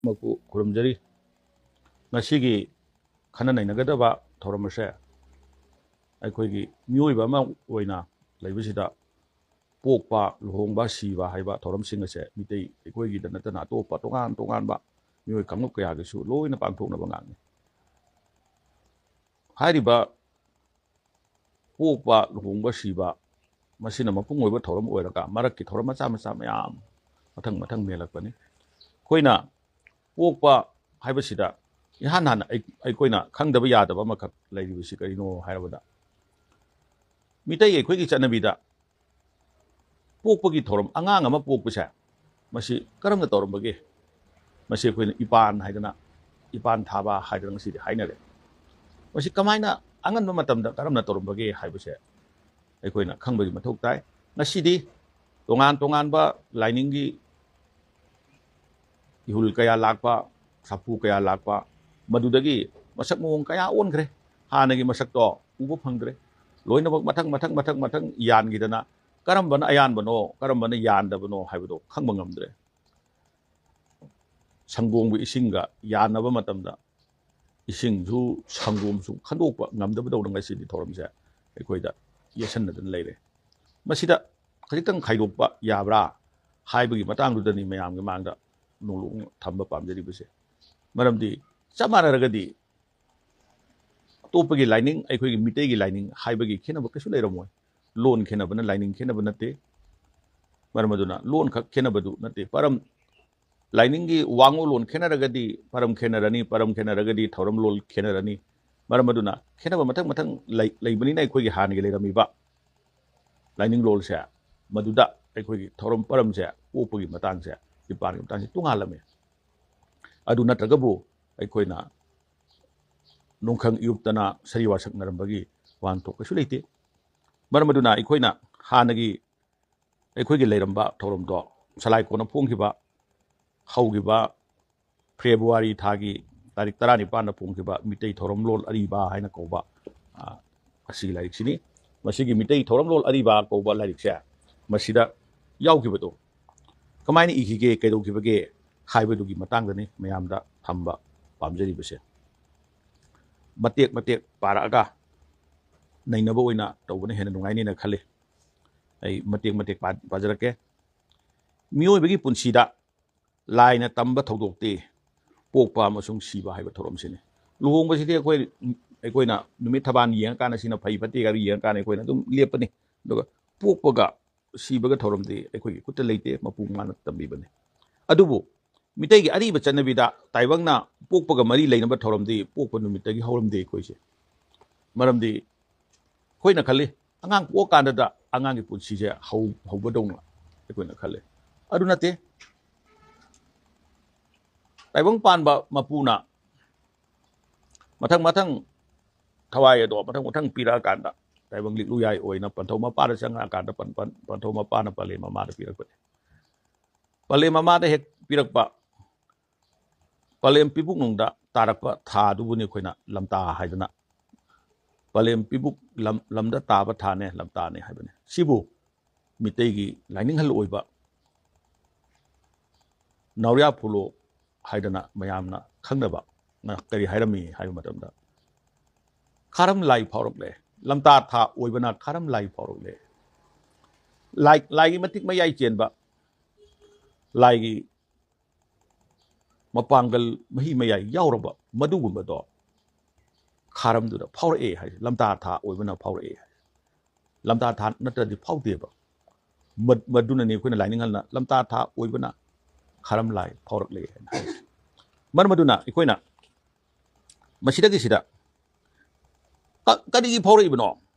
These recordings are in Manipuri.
ꯃꯀꯨ ꯈꯨꯔꯨꯝꯖꯔꯤ ꯉꯁꯤꯒꯤ ꯈꯟꯅ ꯅꯩꯅꯒꯗꯕ ꯊꯧꯔꯝ ꯑꯁꯦ ꯑꯩꯈꯣꯏꯒꯤ ꯃꯤꯑꯣꯏꯕ ꯑꯃ ꯑꯣꯏꯅ ꯂꯩꯕꯁꯤꯗ ꯄꯣꯛꯄ ꯂꯨꯍꯣꯡꯕ ꯁꯤꯕ ꯍꯥꯏꯕ ꯊꯧꯔꯝꯁꯤꯡ ꯑꯁꯦ ꯃꯤꯇꯩ ꯑꯩꯈꯣꯏꯒꯤꯗ ꯅꯠꯇꯅ ꯑꯇꯣꯞꯄ ꯇꯣꯉꯥꯟ ꯇꯣꯉꯥꯟꯕ ꯃꯤꯑꯣꯏ ꯀꯥꯡꯂꯨꯞ ꯀꯌꯥꯒꯤꯁꯨ ꯂꯣꯏꯅ ꯄꯥꯡꯊꯣꯛꯅꯕ ꯉꯥꯛꯅꯤ ꯍꯥꯏꯔꯤꯕ ꯄꯣꯛꯄ ꯂꯨꯍꯣꯡꯕ ꯁꯤꯕ ꯃꯁꯤꯅ ꯃꯄꯨꯡ ꯑꯣꯏꯕ ꯊꯧꯔꯝ ꯑꯣꯏꯔꯒ ꯃꯔꯛꯀꯤ ꯊꯧꯔꯝ ꯃꯆꯥ ꯃꯆꯥ ꯃꯌꯥꯝ ꯃꯊꯪ ꯃꯦꯜꯂꯛꯄꯅꯤ ꯑꯩꯈꯣꯏꯅ ꯄꯣꯛꯄ ꯍꯥꯏꯕꯁꯤꯗ ꯏꯍꯥꯟ ꯍꯥꯟꯅ ꯑꯩꯈꯣꯏꯅ ꯈꯪꯗꯕ ꯌꯥꯗꯕ ꯑꯃꯈꯛ ꯂꯩꯔꯤꯕꯁꯤ ꯀꯔꯤꯅꯣ ꯍꯥꯏꯔꯕꯗ ꯃꯤꯇꯩ ꯑꯩꯈꯣꯏꯒꯤ ꯆꯠꯅꯕꯤꯗ ꯄꯣꯛꯄꯒꯤ ꯊꯧꯔꯝ ꯑꯉꯥꯡ ꯑꯃ ꯄꯣꯛꯄꯁꯦ ꯃꯁꯤ ꯀꯔꯝꯅ ꯇꯧꯔꯝꯕꯒꯦ ꯃꯁꯤ ꯑꯩꯈꯣꯏꯅ ꯏꯄꯥꯟ ꯍꯥꯏꯗꯅ ꯏꯄꯥꯟ ꯊꯥꯕ ꯍꯥꯏꯗꯅ ꯉꯁꯤꯗꯤ ꯍꯥꯏꯅꯔꯦ ꯃꯁꯤ ꯀꯃꯥꯏꯅ ꯑꯉꯟꯕ ꯃꯇꯝꯗ ꯀꯔꯝꯅ ꯇꯧꯔꯝꯕꯒꯦ ꯍꯥꯏꯕꯁꯦ ꯑꯩꯈꯣꯏꯅ ꯈꯪꯕꯒꯤ ꯃꯊꯧ ꯇꯥꯏ ꯉꯁꯤꯗꯤ ꯇꯣꯉꯥꯟ ꯇꯣꯉꯥꯟꯕ ꯂꯥꯏꯅꯤꯡꯒꯤ ꯏꯍꯨꯜ ꯀꯌꯥ ꯂꯥꯛꯄ ꯁꯥꯐꯨ ꯀꯌా ꯂꯥꯛꯄ ꯃꯗꯨꯗꯒꯤ ꯃꯁꯛ ꯃꯑꯣꯡ ꯀꯌꯥ ꯑꯣꯟꯈ꯭ꯔꯦ ꯍꯥꯟꯅꯒꯤ ꯃꯁꯛꯇꯣ ꯎꯕ ꯐꯪꯗ꯭ꯔꯦ ꯂꯣꯏꯅꯃꯛ ꯃꯊꯪ ꯌꯥꯟꯈꯤꯗꯅ ꯀꯔꯝꯕꯅ ꯑꯌꯥꯟꯕꯅꯣ ꯀꯔꯝꯕꯅ ꯌꯥꯟꯗꯕꯅꯣ ꯍꯥꯏꯕꯗꯣ ꯈꯪꯕ ꯉꯝꯗ꯭ꯔꯦ ꯁꯪꯒꯣꯝꯒ ꯏꯁꯤꯡꯒ ꯌꯥꯟꯅꯕ ꯃꯇꯝꯗ ꯏꯁꯤꯡꯁꯨ ꯁꯪꯒꯣꯝꯁꯨ ꯈꯟꯗꯣꯛꯄ ꯉꯝꯗꯕꯗꯧꯅ ꯉꯁꯤꯗꯤ ꯊꯧꯔꯝꯁꯦ ꯑꯩꯈꯣꯏꯗ ꯌꯦꯠꯁꯟꯅꯗꯨꯅ ꯂꯩꯔꯦ ꯃꯁꯤꯗ ꯈꯖꯤꯛꯇꯪ ꯈꯥꯏꯗꯣꯛꯄ ꯌꯥꯕ꯭ꯔꯥ ꯍꯥꯏꯕꯒꯤ ꯃꯇꯥꯡꯗꯨꯗꯅꯤ ꯃꯌꯥꯝꯒꯤ ꯃꯥꯡꯗ ꯅꯣꯡꯂꯨꯛꯅ ꯊꯝꯕ ꯄꯥꯝꯖꯔꯤꯕꯁꯦ ꯃꯔꯝꯗꯤ ꯆꯞ ꯃꯥꯟꯅꯔꯒꯗꯤ ꯑꯇꯣꯞꯄꯒꯤ ꯂꯥꯏꯅꯤꯡ ꯑꯩꯈꯣꯏꯒꯤ ꯃꯤꯇꯩꯒꯤ ꯂꯥꯏꯅꯤꯡ ꯍꯥꯏꯕꯒꯤ ꯈꯦꯠꯅꯕ ꯀꯩꯁꯨ ꯂꯩꯔꯝꯃꯣꯏ ꯂꯣꯟ ꯈꯦꯠꯅꯕꯅ ꯂꯥꯏꯅꯤꯡ ꯈꯦꯠꯅꯕ ꯅꯠꯇꯦ ꯃꯔꯝ ꯑꯗꯨꯅ ꯂꯣꯟ ꯈꯛ ꯈꯦꯠꯅꯕꯗꯨ ꯅꯠꯇꯦ ꯄꯔꯝ ꯂꯥꯏꯅꯤꯡꯒꯤ ꯋꯥꯉꯣꯂꯣꯟ ꯈꯦꯠꯅꯔꯒꯗꯤ ꯄꯔꯝ ꯈꯦꯠꯅꯔꯅꯤ ꯄꯔꯝ ꯈꯦꯠꯅꯔꯒꯗꯤ ꯊꯧꯔꯝ ꯂꯣꯟ ꯈꯦꯠꯅꯔꯅꯤ ꯃꯔꯝ ꯑꯗꯨꯅ ꯈꯦꯠꯅꯕ ꯃꯊꯪ ꯂꯩꯕꯅꯤꯅ ꯑꯩꯈꯣꯏꯒꯤ ꯍꯥꯟꯅꯒꯤ ꯂꯩꯔꯝꯃꯤꯕ ꯂꯥꯏꯅꯤꯡ ꯂꯣꯜꯁꯦ ꯃꯗꯨꯗ ꯑꯩꯈꯣꯏꯒꯤ ꯊꯧꯔꯝ ꯄꯔꯝꯁꯦ ꯄꯣꯛꯄꯒꯤ ꯃꯇꯥꯡꯁꯦ ꯏꯄꯥꯟꯒꯤ ꯃꯇꯥꯡꯁꯦ ꯇꯣꯉꯥꯜꯂꯝꯃꯤ ꯑꯗꯨ ꯅꯠꯇ꯭ꯔꯒꯕꯨ ꯑꯩꯈꯣꯏꯅ ꯅꯣꯡꯈꯪ ꯏꯌꯨꯞꯇꯅ ꯁꯔꯤ ꯋꯥꯁꯛꯅꯔꯝꯕꯒꯤ ꯋꯥꯍꯟꯊꯣꯛ ꯀꯩꯁꯨ ꯂꯩꯇꯦ ꯃꯔꯝ ꯑꯗꯨꯅ ꯑꯩꯈꯣꯏꯅ ꯍꯥꯟꯅꯒꯤ ꯑꯩꯈꯣꯏꯒꯤ ꯂꯩꯔꯝꯕ ꯊꯧꯔꯝꯗꯣ ꯁꯂꯥꯏ ꯀꯣꯟꯅ ꯐꯣꯡꯈꯤꯕ ꯍꯧꯈꯤꯕ ꯐꯦꯕ꯭ꯔꯨꯋꯥꯔꯤ ꯊꯥꯒꯤ ꯇꯥꯔꯤꯛ 19ꯗ ꯐꯣꯡꯈꯤꯕ ꯃꯤꯇꯩ ꯊꯧꯔꯝꯂꯣꯟ ꯑꯔꯤꯕ ꯍꯥꯏꯅ ꯀꯧꯕ ꯑꯁꯤꯒꯤ ꯂꯥꯏꯔꯤꯛꯁꯤꯅꯤ ꯃꯁꯤꯒꯤ ꯃꯤꯇꯩ ꯊꯧꯔꯝꯂꯣꯟ ꯑꯔꯤꯕ ꯀꯧꯕ ꯂꯥꯏꯔꯤꯛꯁꯦ ꯃꯁꯤꯗ ꯌꯥꯎꯈꯤꯕꯗꯣ ꯀꯃꯥꯏꯅ ꯏꯈꯤꯒꯦ ꯀꯩꯗꯧꯈꯤꯕꯒꯦ ꯍꯥꯏꯕꯗꯨꯒꯤ ꯃꯇꯥꯡꯗꯅꯤ ꯃꯌꯥꯝꯗ ꯊꯝꯕ ꯄꯥꯝꯖꯔꯤꯕꯁꯦ ꯃꯇꯦꯛ ꯄꯥꯔꯛꯑꯒ ꯅꯩꯅꯕ ꯑꯣꯏꯅ ꯇꯧꯕꯅ ꯍꯦꯟꯅ ꯅꯨꯡꯉꯥꯏꯅꯦꯅ ꯈꯜꯂꯤ ꯑꯩ ꯃꯇꯦꯛ ꯄꯥꯖꯔꯛꯀꯦ ꯃꯤꯑꯣꯏꯕꯒꯤ ꯄꯨꯟꯁꯤꯗ ꯂꯥꯏꯅ ꯇꯝꯕ ꯊꯧꯗꯣꯛꯇꯤ ꯄꯣꯛꯄ ꯑꯃꯁꯨꯡ ꯁꯤꯕ ꯍꯥꯏꯕ ꯊꯧꯔꯝꯁꯤꯅꯤ ꯂꯨꯍꯣꯡꯕꯁꯤꯗꯤ ꯑꯩꯈꯣꯏꯅ ꯅꯨꯃꯤꯠ ꯊꯕꯥꯟ ꯌꯦꯡꯉꯀꯥꯟꯗ ꯁꯤꯅ ꯐꯩ ꯐꯠꯇꯦ ꯍꯥꯏꯕ ꯌꯦꯡꯉꯀꯥꯟꯗ ꯑꯩꯈꯣꯏꯅ ꯑꯗꯨꯝ ꯂꯦꯞꯄꯅꯤ ꯑꯗꯨꯒ ꯄꯣꯛꯄꯒ ꯁꯤꯕꯒ ꯊꯧꯔꯝꯗꯤ ꯑꯩꯈꯣꯏꯒꯤ ꯈꯨꯠꯇ ꯂꯩꯇꯦ ꯃꯄꯨ ꯃꯥꯅ ꯇꯝꯕꯤꯕꯅꯤ ꯑꯗꯨꯕꯨ ꯃꯤꯇꯩꯒꯤ ꯑꯔꯤꯕ ꯆꯠꯅꯕꯤꯗ ꯇꯥꯏꯕꯪꯅ ꯄꯣꯛꯄꯒ ꯃꯔꯤ ꯂꯩꯅꯕ ꯊꯧꯔꯝꯗꯤ ꯄꯣꯛꯄ ꯅꯨꯃꯤꯠꯇꯒꯤ ꯍꯧꯔꯝꯗꯦ ꯑꯩꯈꯣꯏꯁꯦ ꯃꯔꯝꯗꯤ ꯑꯩꯈꯣꯏꯅ ꯈꯜꯂꯤ ꯑꯉꯥꯡ ꯄꯣꯛꯑꯀꯥꯟꯗ ꯑꯉꯥꯡꯒꯤ ꯄꯨꯟꯁꯤꯁꯦ ꯍꯧꯕꯗꯧꯅ ꯑꯩꯈꯣꯏꯅ ꯈꯜꯂꯤ ꯑꯗꯨ ꯅꯠꯇꯦ ꯇꯥꯏꯕꯪ ꯄꯥꯟꯕ ꯃꯄꯨꯅ ꯃꯊꯪ ꯊꯋꯥꯏ ꯑꯗꯣ ꯃꯊꯪ ꯄꯤꯔꯛꯑꯀꯥꯟꯗ ꯇꯥꯏꯕꯪ ꯂꯤꯛꯂꯨ ꯌꯥꯏ ꯑꯣꯏꯅ ꯄꯟꯊꯧ ꯃꯄꯥꯗ ꯆꯪꯉꯛꯑꯀꯥꯟꯗ ꯄꯟꯊꯧ ꯃꯄꯥꯅ ꯄꯂꯦꯝ ꯃꯃꯥꯗ ꯄꯤꯔꯛꯄꯅꯤ ꯄꯂꯦꯝ ꯃꯃꯥꯗ ꯍꯦꯛ ꯄꯤꯔꯛꯄ ꯄꯂꯦꯝ ꯄꯤꯕꯨꯛꯅꯨꯡꯗ ꯇꯥꯔꯛꯄ ꯊꯥꯗꯨꯕꯨꯅꯤ ꯑꯩꯈꯣꯏꯅ ꯂꯝꯇꯥ ꯍꯥꯏꯗꯅ ꯄꯂꯦꯝ ꯄꯤꯕꯨꯛ ꯂꯝꯗ ꯇꯥꯕ ꯊꯥꯅꯦ ꯂꯝꯇꯥꯅꯦ ꯍꯥꯏꯕꯅꯤ ꯁꯤꯕꯨ ꯃꯤꯇꯩꯒꯤ ꯂꯥꯏꯅꯤꯡꯍꯜ ꯑꯣꯏꯕ ꯅꯥꯎꯔꯤꯌꯥ ꯐꯨꯂꯣ ꯍꯥꯏꯗꯅ ꯃꯌꯥꯝꯅ ꯈꯪꯅꯕ ꯀꯔꯤ ꯍꯥꯏꯔꯝꯃꯤ ꯍꯥꯏꯕ ꯃꯇꯝꯗ ꯈꯥꯔꯝ ꯂꯥꯏ ꯐꯥꯎꯔꯛꯂꯦ ꯂꯝꯇꯥ ꯊꯥ ꯑꯣꯏꯕꯅ ꯈꯥꯔꯝ ꯂꯥꯏ ꯐꯥꯎꯔꯛꯂꯦ ꯂꯥꯏꯒꯤ ꯃꯇꯤꯛ ꯃꯌꯥꯏ ꯆꯦꯟꯕ ꯂꯥꯏꯒꯤ ꯃꯄꯥꯡꯒꯜ ꯃꯍꯤ ꯃꯌꯥꯏ ꯌꯥꯎꯔꯕ ꯃꯗꯨꯒꯨꯝꯕꯗꯣ ꯈꯥꯔꯝꯗꯨꯗ ꯐꯥꯎꯔꯛꯑꯦ ꯍꯥꯏ ꯂꯝꯇꯥ ꯊꯥ ꯑꯣꯏꯕꯅ ꯐꯥꯎꯔꯛꯑꯦ ꯍꯥꯏ ꯂꯝꯇꯥ ꯊꯥ ꯅꯠꯇ꯭ꯔꯗꯤ ꯐꯥꯎꯗꯦꯕ ꯃꯗꯨꯅꯅꯤ ꯑꯩꯈꯣꯏꯅ ꯂꯥꯏꯅꯤꯡꯍꯜꯅ ꯂꯝꯇꯥ ꯊꯥ ꯑꯣꯏꯕꯅ ꯈꯥꯔꯝ ꯂꯥꯏ ꯐꯥꯎꯔꯛꯂꯦ ꯍꯥꯏꯅ ꯍꯥꯏ ꯃꯔꯝ ꯑꯗꯨꯅ ꯑꯩꯈꯣꯏꯅ ꯃꯁꯤꯗꯒꯤꯁꯤꯗ ꯀꯔꯤꯒꯤ ꯐꯥꯎꯔꯛꯏꯕꯅꯣ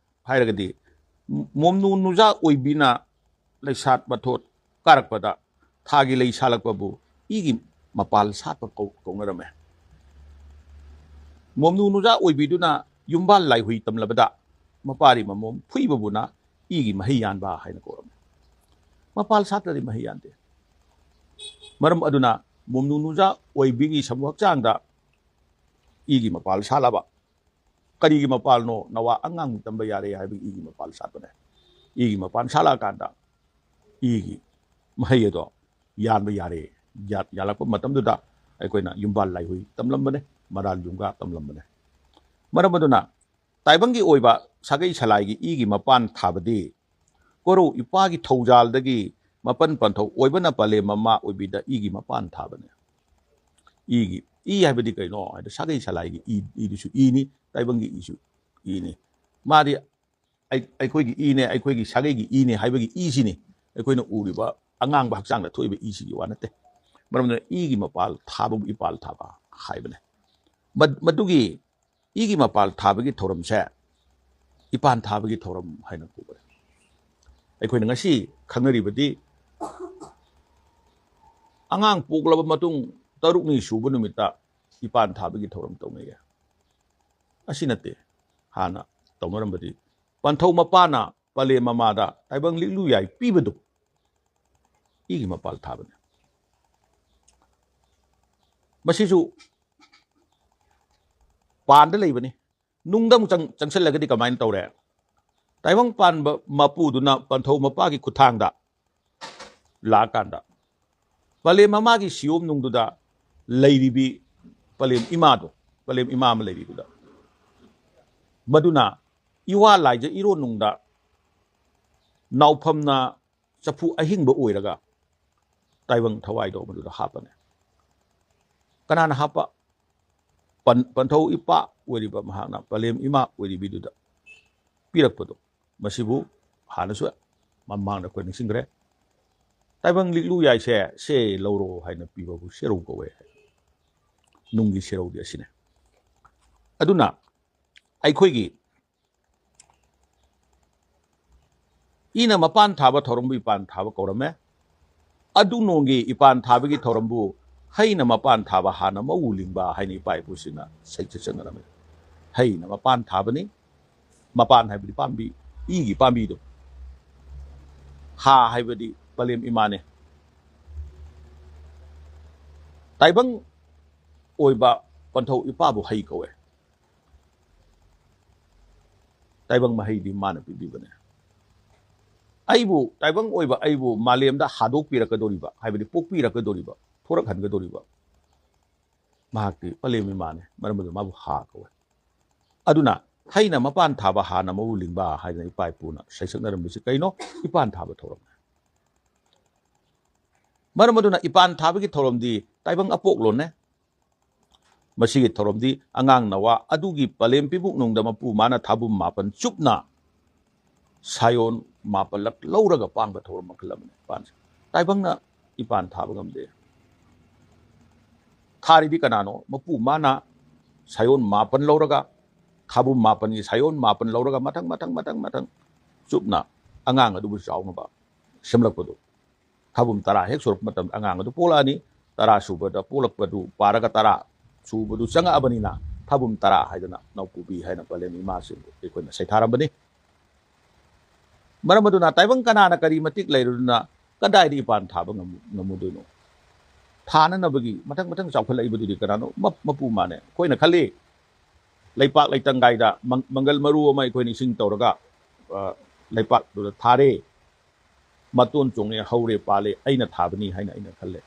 ꯍꯥꯏꯔꯒꯗꯤ ꯃꯣꯝꯅꯨ ꯅꯨꯖꯥ ꯑꯣꯏꯕꯤꯅ ꯂꯩꯁꯥꯠ ꯃꯊꯣꯠ ꯀꯥꯔꯛꯄꯗ ꯊꯥꯒꯤ ꯂꯩ ꯁꯥꯠꯂꯛꯄꯕꯨ ꯏꯒꯤ ꯃꯄꯥꯜ ꯁꯥꯠꯄ ꯀꯧꯅꯔꯝꯃꯦ ꯃꯣꯝꯅꯨ ꯅꯨꯖꯥ ꯑꯣꯏꯕꯤꯗꯨꯅ ꯌꯨꯝꯕꯥꯜ ꯂꯥꯏꯍꯨꯏ ꯇꯝꯂꯕꯗ ꯃꯄꯥꯔꯤ ꯃꯃꯣꯝ ꯐꯨꯏꯕꯕꯨꯅ ꯏꯒꯤ ꯃꯍꯩ ꯌꯥꯟꯕ ꯍꯥꯏꯅ ꯀꯧꯔꯝꯃꯦ ꯃꯄꯥꯜ ꯁꯥꯠꯇ꯭ꯔꯗꯤ ꯃꯍꯩ ꯌꯥꯟꯗꯦ ꯃꯔꯝ ꯑꯗꯨꯅ ꯃꯣꯝꯅꯨ ꯅꯨꯖꯥ ꯑꯣꯏꯕꯤꯒꯤ ꯁꯃꯨ ꯍꯛꯆꯥꯡꯗ ꯏꯒꯤ ꯃꯄꯥꯜ ꯁꯥꯠꯂꯕ ꯀꯔꯤꯒꯤ ꯃꯄꯥꯜꯅꯣ ꯅꯋꯥ ꯑꯉꯥꯡ ꯇꯝꯕ ꯌꯥꯔꯦ ꯍꯥꯏꯕꯒꯤ ꯏꯒꯤ ꯃꯄꯥꯜ ꯁꯥꯠꯄꯅꯦ ꯏꯒꯤ ꯃꯄꯥꯜ ꯁꯥꯠꯂꯛꯑꯀꯥꯟꯗ ꯏꯒꯤ ꯃꯍꯩ ꯑꯗꯣ ꯌꯥꯟꯕ ꯌꯥꯔꯦ ꯌꯥꯜꯂꯛꯄ ꯃꯇꯝꯗꯨꯗ ꯑꯩꯈꯣꯏꯅ ꯌꯨꯝꯕꯥꯜ ꯂꯥꯏꯍꯨꯏ ꯇꯝꯂꯝꯕꯅꯦ ꯃꯔꯥꯜ ꯌꯨꯝꯒꯥ ꯇꯝꯂꯝꯕꯅꯦ ꯃꯔꯝ ꯑꯗꯨꯅ ꯇꯥꯏꯕꯪꯒꯤ ꯑꯣꯏꯕ ꯁꯥꯒꯩ ꯁꯂꯥꯏꯒꯤ ꯏꯒꯤ ꯃꯄꯥꯟ ꯊꯥꯕꯗꯤ ꯀꯣꯔꯧ ꯏꯄꯥꯒꯤ ꯊꯧꯖꯥꯜꯗꯒꯤ ꯃꯄꯟ ꯄꯟꯊꯧ ꯑꯣꯏꯕꯅ ꯄꯂꯦꯝ ꯃꯃꯥ ꯑꯣꯏꯕꯤꯗ ꯏꯒꯤ ꯃꯄꯥꯟ ꯊꯥꯕꯅꯦ ꯏꯒꯤ ꯍꯥꯏꯕꯗꯤ ꯀꯩꯅꯣ ꯍꯥꯏꯗꯤ ꯁꯥꯒꯩ ꯁꯂꯥꯏꯒꯤ ꯏꯗꯨꯁꯨ ꯏꯅꯤ ꯇꯥꯏꯕꯪꯒꯤ ꯏꯁꯨ ꯏꯅꯤ ꯃꯥꯗꯤ ꯑꯩꯈꯣꯏꯒꯤ ꯏꯅꯦ ꯑꯩꯈꯣꯏꯒꯤ ꯁꯥꯒꯩꯒꯤ ꯏꯅꯦ ꯍꯥꯏꯕꯒꯤ ꯏꯁꯤꯅꯤ ꯑꯩꯈꯣꯏꯅ ꯎꯔꯤꯕ ꯑꯉꯥꯡꯕ ꯍꯛꯆꯥꯡꯗ ꯊꯣꯛꯏꯕ ꯏꯁꯤꯒꯤ ꯋꯥ ꯅꯠꯇꯦ ꯃꯔꯝ ꯑꯗꯨꯅ ꯏꯒꯤ ꯃꯄꯥꯜ ꯊꯥꯕꯕꯨ ꯏꯄꯥꯜ ꯊꯥꯕ ꯍꯥꯏꯕꯅꯦ ꯃꯗꯨꯒꯤ ꯏꯒꯤ ꯃꯄꯥꯜ ꯊꯥꯕꯒꯤ ꯊꯧꯔꯝꯁꯦ ꯏꯄꯥꯟ ꯊꯥꯕꯒꯤ ꯊꯧꯔꯝ ꯍꯥꯏꯅ ꯀꯧꯕꯅꯦ ꯑꯩꯈꯣꯏꯅ ꯉꯁꯤ ꯈꯪꯅꯔꯤꯕꯗꯤ ꯑꯉꯥꯡ ꯄꯣꯛꯂꯕ ꯃꯇꯨꯡ 6ꯅꯤ ꯁꯨꯕ ꯅꯨꯃꯤꯠꯇ ꯏꯄꯥꯟ ꯊꯥꯕꯒꯤ ꯊꯧꯔꯝ ꯇꯧꯅꯩꯌꯦ ꯑꯁꯤ ꯅꯠꯇꯦ ꯍꯥꯟꯅ ꯇꯧꯅꯔꯝꯕꯗꯤ ꯄꯟꯊꯧ ꯃꯄꯥꯅ ꯄꯂꯦꯝ ꯃꯃꯥꯗ ꯇꯥꯏꯕꯪ ꯂꯤꯛꯂꯨ ꯌꯥꯏ ꯄꯤꯕꯗꯨ ꯏꯒꯤ ꯃꯄꯥꯜ ꯊꯥꯕꯅꯦ ꯃꯁꯤꯁꯨ ꯄꯥꯟꯗ ꯂꯩꯕꯅꯤ ꯅꯨꯡꯗ ꯑꯃꯨꯛ ꯆꯪꯁꯤꯜꯂꯒꯗꯤ ꯀꯃꯥꯏꯅ ꯇꯧꯔꯦ ꯇꯥꯏꯕꯪ ꯄꯥꯟꯕ ꯃꯄꯨꯗꯨꯅ ꯄꯟꯊꯧ ꯃꯄꯥꯒꯤ ꯈꯨꯠꯊꯥꯡꯗ ꯂꯥꯛꯑꯀꯥꯟꯗ ꯄꯂꯦꯝ ꯃꯃꯥꯒꯤ ꯁꯤꯌꯣꯝ ꯅꯨꯡꯗꯨꯗ ꯂꯩꯔꯤꯕꯤ ꯄꯂꯦꯝ ꯏꯃꯥꯗꯣ ꯄꯂꯦꯝ ꯏꯃꯥ ꯑꯃ ꯂꯩꯔꯤꯗꯨꯗ ꯃꯗꯨꯅ ꯏꯋꯥ ꯂꯥꯏꯖ ꯏꯔꯣꯟ ꯅꯨꯡꯗ ꯅꯥꯎꯐꯝꯅ ꯆꯐꯨ ꯑꯍꯤꯡꯕ ꯑꯣꯏꯔꯒ ꯇꯥꯏꯕꯪ ꯊꯋꯥꯏꯗꯣ ꯃꯗꯨꯗ ꯍꯥꯞꯄꯅꯦ ꯀꯅꯥꯅ ꯍꯥꯞꯄ ꯄꯟꯊꯧ ꯏꯄꯥ ꯑꯣꯏꯔꯤꯕ ꯃꯍꯥꯛꯅ ꯄꯂꯦꯝ ꯏꯃꯥ ꯑꯣꯏꯔꯤꯕꯤꯗꯨꯗ ꯄꯤꯔꯛꯄꯗꯣ ꯃꯁꯤꯕꯨ ꯍꯥꯟꯅꯁꯨ ꯃꯃꯥꯡꯗ ꯑꯩꯈꯣꯏ ꯅꯤꯡꯁꯤꯡꯈ꯭ꯔꯦ ꯇꯥꯏꯕꯪ ꯂꯤꯛꯂꯨ ꯌꯥꯏꯁꯦ ꯁꯦ ꯂꯧꯔꯣ ꯍꯥꯏꯅ ꯄꯤꯕꯕꯨ ꯁꯦꯔꯧ ꯀꯧꯋꯦ ꯅꯨꯡꯒꯤ ꯁꯦꯔꯧꯗꯤ ꯑꯁꯤꯅꯦ ꯑꯗꯨꯅ ꯑꯩꯈꯣꯏꯒꯤ ꯏꯅ ꯃꯄꯥꯟ ꯊꯥꯕ ꯊꯧꯔꯝꯕꯨ ꯏꯄꯥꯟ ꯊꯥꯕ ꯀꯧꯔꯝꯃꯦ ꯑꯗꯨ ꯅꯣꯡꯒꯤ ꯏꯄꯥꯟ ꯊꯥꯕꯒꯤ ꯊꯧꯔꯝꯕꯨ ꯍꯩꯅ ꯃꯄꯥꯟ ꯊꯥꯕ ꯍꯥꯟꯅ ꯃꯧ ꯂꯤꯡꯕ ꯍꯥꯏꯅ ꯏꯄꯥ ꯏꯄꯨꯁꯤꯡꯅ ꯁꯩꯆꯠꯅꯔꯝꯃꯤ ꯍꯩꯅ ꯃꯄꯥꯟ ꯊꯥꯕꯅꯤ ꯃꯄꯥꯟ ꯍꯥꯏꯕꯗꯤ ꯄꯥꯝꯕꯤ ꯏꯒꯤ ꯄꯥꯝꯕꯤꯗꯣ ꯍꯥ ꯍꯥꯏꯕꯗꯤ ꯄꯂꯦꯝ ꯏꯃꯥꯅꯦ ꯇꯥꯏꯕꯪ ꯑꯣꯏꯕ ꯄꯟꯊꯧ ꯏꯄꯥꯕꯨ ꯍꯩ ꯀꯧꯋꯦ ꯇꯥꯏꯕꯪ ꯃꯍꯩꯗꯤ ꯃꯥꯅ ꯄꯤꯕꯤꯕꯅꯦ ꯑꯩꯕꯨ ꯇꯥꯏꯕꯪ ꯑꯣꯏꯕ ꯑꯩꯕꯨ ꯃꯥꯂꯦꯝꯗ ꯍꯥꯗꯣꯛꯄꯤꯔꯛꯀꯗꯧꯔꯤꯕ ꯍꯥꯏꯕꯗꯤ ꯄꯣꯛꯄꯤꯔꯛꯀꯗꯧꯔꯤꯕ ꯊꯣꯔꯛꯍꯟꯒꯗꯧꯔꯤꯕ ꯃꯍꯥꯛꯇꯤ ꯄꯂꯦꯝ ꯏꯃꯥꯅꯦ ꯃꯔꯝ ꯑꯗꯨꯅ ꯃꯥꯕꯨ ꯍꯥ ꯀꯧꯋꯦ ꯑꯗꯨꯅ ꯍꯩꯅ ꯃꯄꯥꯟ ꯊꯥꯕ ꯍꯥꯟꯅ ꯃꯧ ꯂꯤꯡꯕ ꯍꯥꯏꯗꯅ ꯏꯄꯥ ꯏꯄꯨꯅ ꯁꯩꯁꯛꯅꯔꯝꯕꯁꯤ ꯀꯩꯅꯣ ꯏꯄꯥꯟ ꯊꯥꯕ ꯊꯧꯔꯝ ꯃꯔꯝ ꯑꯗꯨꯅ ꯏꯄꯥꯟ ꯊꯥꯕꯒꯤ ꯊꯧꯔꯝꯗꯤ ꯇꯥꯏꯕꯪ ꯑꯄꯣꯛꯂꯣꯟꯅꯦ ꯃꯁꯤꯒꯤ ꯊꯧꯔꯝꯗꯤ ꯑꯉꯥꯡ ꯅꯋꯥ ꯑꯗꯨꯒꯤ ꯄꯂꯦꯝ ꯄꯤꯕꯨꯛꯅꯨꯡꯗ ꯃꯄꯨ ꯃꯥꯅ ꯊꯥꯕꯨꯝ 9 ꯆꯨꯞꯅ ꯁꯥꯌꯣꯟ 9ꯂꯛ ꯂꯧꯔꯒ ꯄꯥꯡꯕ ꯊꯧꯔꯝ ꯃꯈꯜ ꯑꯃꯅꯤ ꯏꯄꯥꯟꯁꯦ ꯇꯥꯏꯕꯪꯅ ꯏꯄꯥꯟ ꯊꯥꯕ ꯉꯝꯗꯦ ꯊꯥꯔꯤꯗꯤ ꯀꯅꯥꯅꯣ ꯃꯄꯨ ꯃꯥꯅ ꯁꯥꯌꯣꯟ 9 ꯂꯧꯔꯒ ꯊꯥꯕꯨꯝ 9ꯒꯤ ꯁꯥꯌꯣꯟ 9 ꯂꯧꯔꯒ ꯃꯊꯪ ꯆꯨꯞꯅ ꯑꯉꯥꯡ ꯑꯗꯨꯕꯨ ꯆꯥꯎꯅꯕ ꯁꯦꯝꯂꯛꯄꯗꯣ ꯊꯥꯕꯨꯝ 10 ꯍꯦꯛ ꯁꯨꯔꯛꯄ ꯃꯇꯝꯗ ꯑꯉꯥꯡ ꯑꯗꯨ ꯄꯣꯛꯂꯛꯑꯅꯤ 10 ꯁꯨꯕꯗ ꯄꯣꯛꯂꯛꯄꯗꯨ ꯄꯥꯔꯒ 10 ꯁꯨꯕꯗꯨ ꯆꯪꯉꯛꯑꯕꯅꯤꯅ ꯊꯥꯕꯨꯝ 10 ꯍꯥꯏꯗꯅ ꯅꯧꯄꯨꯕꯤ ꯍꯥꯏꯅ ꯄꯂꯦꯝ ꯏꯃꯥꯁꯤꯡꯕꯨ ꯑꯩꯈꯣꯏꯅ ꯁꯩꯊꯥꯔꯝꯕꯅꯤ ꯃꯔꯝ ꯑꯗꯨꯅ ꯇꯥꯏꯕꯪ ꯀꯅꯥꯅ ꯀꯔꯤ ꯃꯇꯤꯛ ꯂꯩꯔꯨꯗꯨꯅ ꯀꯗꯥꯏꯗ ꯏꯄꯥꯟ ꯊꯥꯕ ꯉꯝꯃꯨꯗꯣꯏꯅꯣ ꯊꯥꯅꯅꯕꯒꯤ ꯃꯊꯪ ꯆꯥꯎꯈꯠꯂꯛꯏꯕꯗꯨꯗꯤ ꯀꯅꯥꯅꯣ ꯃꯄꯨ ꯃꯥꯅꯦ ꯑꯩꯈꯣꯏꯅ ꯈꯜꯂꯤ ꯂꯩꯄꯥꯛ ꯂꯩꯇꯪꯒꯥꯏꯗ ꯃꯪꯒꯜ ꯃꯔꯨ ꯑꯃ ꯑꯩꯈꯣꯏꯅ ꯏꯁꯤꯡ ꯇꯧꯔꯒ ꯂꯩꯄꯥꯛꯇꯨꯗ ꯊꯥꯔꯦ ꯃꯇꯣꯟ ꯆꯣꯡꯉꯦ ꯍꯧꯔꯦ ꯄꯥꯜꯂꯦ ꯑꯩꯅ ꯊꯥꯕꯅꯤ ꯍꯥꯏꯅ ꯑꯩꯅ ꯈꯜꯂꯦ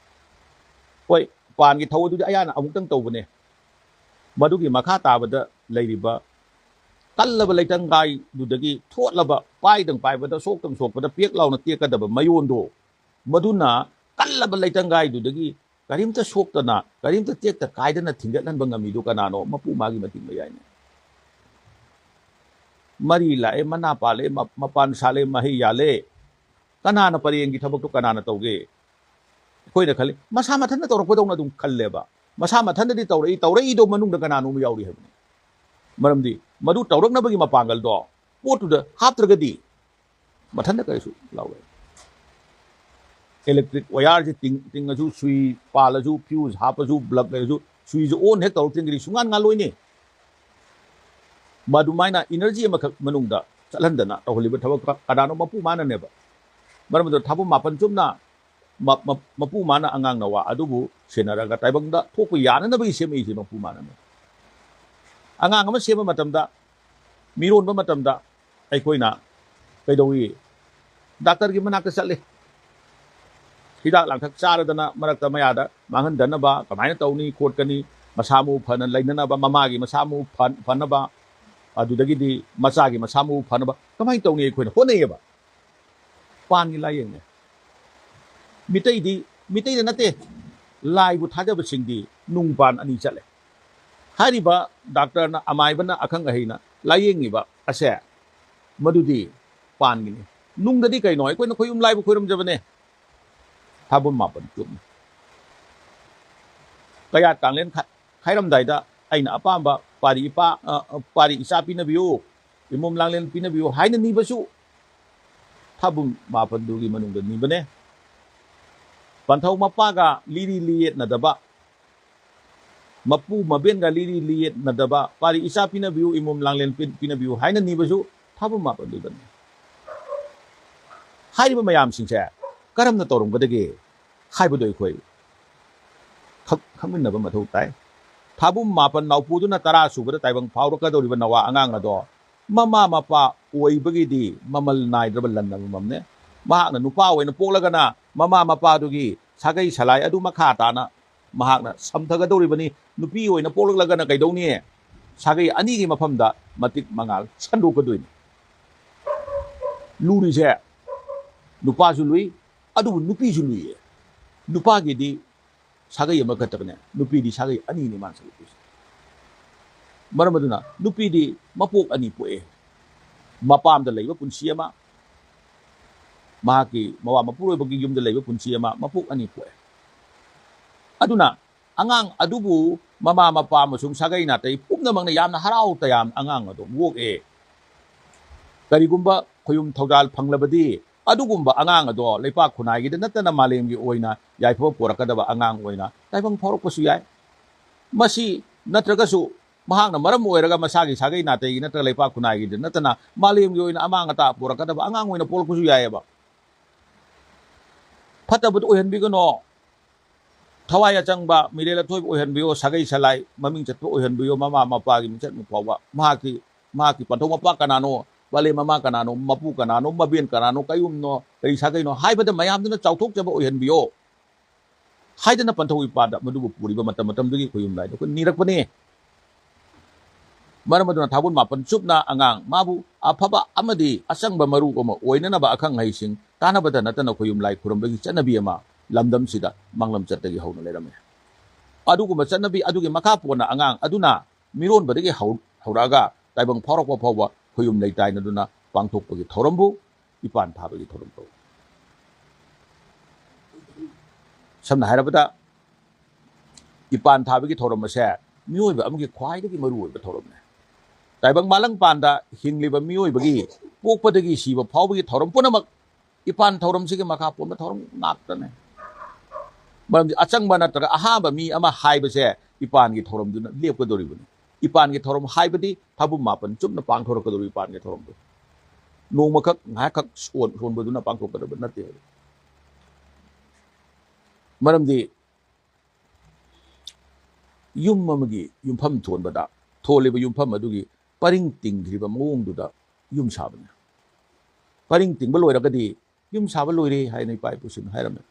ꯍꯣꯏ ꯄꯥꯟꯒꯤ ꯊꯧ ꯑꯗꯨꯗꯤ ꯑꯌꯥꯅ ꯑꯃꯨꯛꯇꯪ ꯇꯧꯕꯅꯦ ꯃꯗꯨꯒꯤ ꯃꯈꯥ ꯇꯥꯕꯗ ꯂꯩꯔꯤꯕ ꯀꯜꯂꯕ ꯂꯩꯇꯪꯒꯥꯏꯗꯨꯗꯒꯤ ꯊꯣꯠꯂꯕ ꯄꯥꯏꯗꯪ ꯄꯥꯏꯕꯗ ꯁꯣꯛꯇꯪ ꯁꯣꯛꯄꯗ ꯄꯦꯛ ꯂꯥꯎꯅ ꯇꯦꯛꯀꯗꯕ ꯃꯌꯣꯟꯗꯣ ꯃꯗꯨꯅ ꯀꯜꯂꯕ ꯂꯩꯇꯪꯒꯥꯏꯗꯨꯗꯒꯤ ꯀꯔꯤꯝꯇ ꯁꯣꯛꯇꯅ ꯀꯔꯤꯝꯇ ꯇꯦꯛꯇ ꯀꯥꯏꯗꯅ ꯊꯤꯡꯒꯠꯍꯟꯕ ꯉꯝꯃꯤꯗꯨ ꯀꯅꯥꯅꯣ ꯃꯄꯨ ꯃꯥꯒꯤ ꯃꯇꯤꯛ ꯃꯌꯥꯏꯅꯦ ꯃꯔꯤ ꯂꯥꯛꯑꯦ ꯃꯅꯥ ꯄꯥꯜꯂꯦ ꯃꯄꯥꯟ ꯁꯥꯠꯂꯦ ꯃꯍꯩ ꯌꯥꯜꯂꯦ ꯀꯅꯥꯅ ꯄꯔꯦꯡꯒꯤ ꯊꯕꯛꯇꯣ ꯀꯅꯥꯅ ꯇꯧꯒꯦ ꯑꯩꯈꯣꯏꯅ ꯈꯜꯂꯤ ꯃꯁꯥ ꯃꯊꯟꯇ ꯇꯧꯔꯛꯄꯗꯧꯅ ꯑꯗꯨꯝ ꯈꯜꯂꯦꯕ ꯃꯁꯥ ꯃꯊꯟꯇꯗꯤ ꯇꯧꯔꯛꯏꯗꯣ ꯃꯅꯨꯡꯗ ꯀꯅꯥꯅꯣꯝ ꯌꯥꯎꯔꯤ ꯍꯥꯏꯕꯅꯤ ꯃꯔꯝꯗꯤ ꯃꯗꯨ ꯇꯧꯔꯛꯅꯕꯒꯤ ꯃꯄꯥꯡꯒꯜꯗꯣ ꯄꯣꯠꯇꯨꯗ ꯍꯥꯞꯇ꯭ꯔꯒꯗꯤ ꯃꯊꯟꯇ ꯀꯔꯤꯁꯨ ꯂꯥꯎꯔꯣꯏ इलेक्ट्रिक वायर से तिंगसु सुई पालसु फ्यूज हापसु ब्लग लेसु सुई जो ओन हेक तौरतिंगरी सुंगान गालोइने मदुमाइना एनर्जी अमखक मनुंगदा चलहंदना तौहलिबा थबक कदानो मपु माननेबा मरमदो थाबु 9 चुमना मपु माना अंगांग नवा अदुबु सेनरगा ताइबंगदा थोकु याननबगी सेमइसे मपु मानने अंगांग अमा सेम मतमदा मिरोनबा मतमदा अइखोइना कैदौई डॉक्टर की मनाक चले हिदाक लांथक चारदना मरक्ता मयादा मांगहनदनबा कमायना तौनी खोटकनी मसामु फन लैननबा ममागी मसामु फनबा अदुदगिदी मचागी मसामु फनबा कमाय तौनी अखोयना होनेयबा पानगी लायेंगने मितैदी नते लाइबु थाजबसिंगदी नुंगपान अनि चले हारिबा डॉक्टर अमायबना अखंग अहिना लायेंगिबा असे मदुदी पानगिनी नुंगददी कैनो अखोयना खोयुम लाइबु खोयरम जबने थाबुम मापन चुम कया कांगलेन खायरमदाइदा अइना अपांबा पारी इसा पिनबियो इमुम लांगलेन पिनबियो हाइना निबसु थाबुम मापन दुगी मनुंग निबने पंथौ मपागा लिरी लियेत नदबा मपू मबेनगा लिरी लियेत नदबा पारी इसा पिनबियो इमुम लांगलेन पिनबियो हाइना निबसु थाबुम मापन दुगन हाइरिबा मयाम सिंसे करमना तौरमगदगे हाइबदो अखोय खमिनबा मथौ ताय थाबुम मापन नाउपुदुना 10 सुबदा ताइबंग फावरकदौरिबा नवा अंगांग अदो ममा मपा ओइबगिदी ममल नाइद्रबा लन्नबा ममने महाकना नुपा ओइना पोकलगना ममा मपादुगी सागै सलाय अदु मखा ताना महाकना समथगदौरिबनी नुपी ओइना पोकलगना कैदौनी सागै अनिगी मफमदा मतिक मंगाल संदोकदोइनी लुरिसे नुपासु लुई अदुबु नुपीसु लुई नुपागिदी सागै अमा खतबने नुपीदी सागै अनिनी मानसलुस मरमदुना नुपीदी मपोक अनि पोए मपामदा लैबा पुन्सी अमा महाकी मवा मपुरोइबगी युमदा लैबा पुन्सी अमा मपोक अनि पोए अदुना angang adubu mama mapa amasung sagay natay pumnamang na yam na haraw tayam angang ado wok karigumba kuyum tawdal panglabadi adugumba angang ado leipa khunai gi natana malemgi oina yaipho porakadaba angang oina taibang phorok pasu yai masi natragasu mahangna maram oiraga masagi sagay natay gi natra leipa khunai gi natana malemgi oina amang ata porakadaba angang oina polok pasu yai ba fatabud ohenbigano थवाय चंबा मिरेला थोय ओहनबियो सगै सलाय ममिंग चत ओहनबियो ममा मपा की मिचत मुफावा माकी पंथौ मपा कनानो वाले ममा कनानो मपू कनानो मबेन कनानो कयुमनो कई सगैनो हाइबद मयामदुना चाउथोक जब ओहनबियो हाइदना पंथौ इपादा मदुबु पुरिबा मतम मतमदुगी खोयुम लाय को निरकपने मरमदुना थाबुन मापन चुपना अंगांग माबु अफबा अमदी असंगबा मरु ओम ओइननबा अखंग हाइसिंग तानबदा नतन खोयुम लाय खुरमबगी चनबी अमा lamdam sida manglam chattagi hawna lerame adugu chanabi adugi makha pona angang aduna miron badagi hawraga taibang phorokwa phawwa khoyum leitai na duna pangthokpagi thorambu ipan thabagi thorambu samna hairabada ipan thabagi thoramase miyoiba amgi khwaidagi maru oiba thoramne taibang malang panda hingliba miyoibagi pokpadagi siba phawbagi thoram punamak ipan thoramsigi makha pona thoram naktane अचंग नत्रग अहाब मी हाइबसे इपान की थोरम लेपकदोरिबनी इपान की थोरम हाइबदी थाबु मापन चुपना पांगथोरकदोरि इपान की थोरम नोमखक ngaखक सोनबदुना पांगथोकदब नते मरमदी युम अमगी युमफम थोनबदा थोलेब युमफम अदुगी परिंग तिंग्रिबा मोंगदुदा युम साबने परिंग तिंगब लोइरगदी युम साब लोइरे हाइनै पाइ पुसिन हाइरमे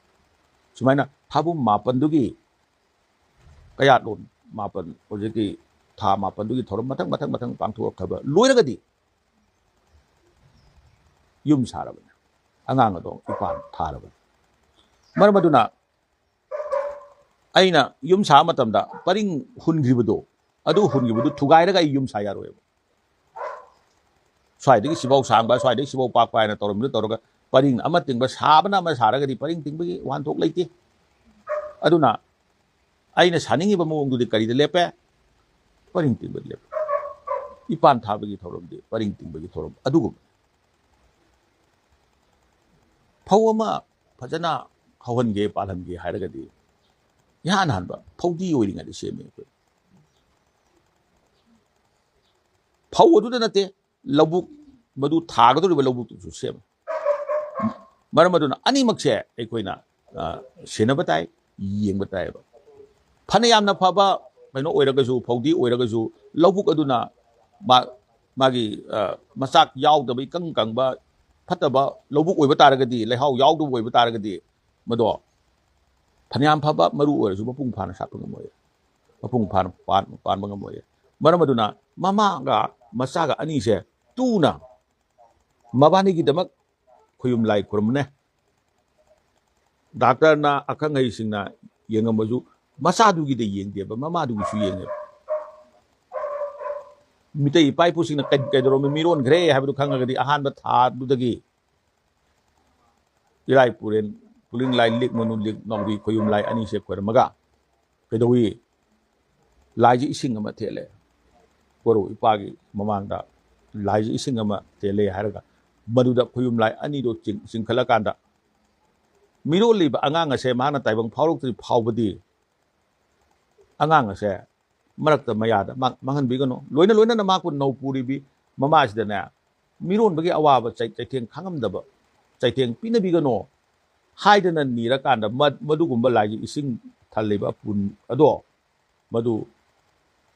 सुमाइना थाबुम मापनदुगी कया लोन मापन ओजेकी था मापनदुगी थोरम मथंग पांगथोखबा लोइरगदी युम सारबने अंगांग अदो इपान थारबने मरमदुना अइना युम सा मतमदा परिंग हुनग्रिबदो अदु हुनग्रिबदु थुगाइरगा युम सा यारोय स्वाइदगी सिबाव सांगबा स्वाइदगी सिबाव पाकपा हाइना तोरमदु तोरगा परिंग अमा तिंगबा साबना अमा सारगदी परिंग तिंगबगी वानथोक लेते अदुना अइना सानिंगिबा मोंगदुदि करिदा लेपे परिंग तिंगबदि लेपे इपान थाबगी थोरमदि परिंग तिंगबगी थोरम अदुगु फौमा फजना हवनगे पालनगे हाइरगदी यान हानबा फौदी ओइरिंगदि सेमे फौ अदुदा नते लबुक मदु थागदोरिबा लबुक तुसु सेम मरमदुना अनिमक्से अखोइना सेनबताय येंबताय फने यामना फबा कइनो ओइरगसु फौदी ओइरगसु लबुक अदुना मागी मसाक यावदबई कंगबा फतबा लबुक ओइबा तारगदी लेहाव यावदब ओइबा तारगदी मदो พยายามพบว่ามารู้อะไรสุภาพพุ่งผ่านสับงมวยมาพุ่งผ่านปานบงมวยมาดูนะมาม่ากะมาซากะอันนี้เช่ตู้นะมาบ้านนี้กินแต่มาคุยมไล่คนมันเนี่ยดักเตอร์นะอาคังไงสิ่งนะยังงมาจูมาซาดูกินแต่ยังเดียบมาม่าดูกิช่วยยังมิตรไปผู้สิ่งนั้นกันดรมมีร้อนเกรย์ให้ไปดูข้างกันดีอาหารบัตรดูตะกี้ยี่ไรปูเรนปูเรนไล่เล็กมนุษย์เล็กน้องวีคุยมไล่อันนี้เสียกว่ามักะกันดูวีไล่จีสิ่งกันมาเทเลกรูอีปากีมามังดาไล่จีสิ่งกันมาเทเลหายกันมาดูดับคุยมไล่อันนี้ดูจริงสิ่งขลังกันดามีรู้ลีบอ่างงาเสมาหน้าไต่บังพาวลูกที่พาวบดีอ่างงาเสมารักแต่ไม่ยาดมังหันบีกันเนาะลอยนั่นมาคุณนปูรีบีมามาสิเดเนี่ยมีรุ่นเมื่อกี้อาวาบใจเทียงข้างกันดับใจเทียงปีนบีกันเนาะให้เดนันนี่ละกันดับมาดูกุมบลายอีสิ่งทะเลแบบปุ่นอะดอมาดู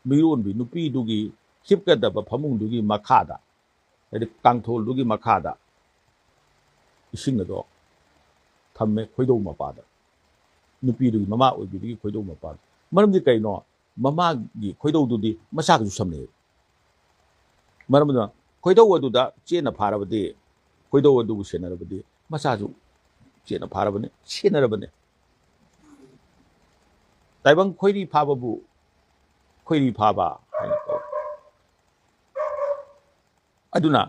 มีรุ่นบีนุปีดูกีคลิปกันดับพมุงดูกีมาขาดอ่ะไอ้เด็กกังโทลดูกีมาขาดอ่ะอีสิ่งอะดอทำให้คุยดูมาปาดนุปีดูกีมาอุยบีดูกีคุยดูมาปาดมันไม่ได้ไกลเนาะมาม่ากี่คุยดูดีมาซากจุดสำเร็จมันไม่ได้คุยดูว่าดูด้าเจนพาราบดีคุยดูว่าดูเชนอะไรบดีมาซากจุดเจนพาราบเนี่ยเชนอะไรบเนี่ยแต่บางคุยดีพาบบุคุยดีพาบาอะดูนะ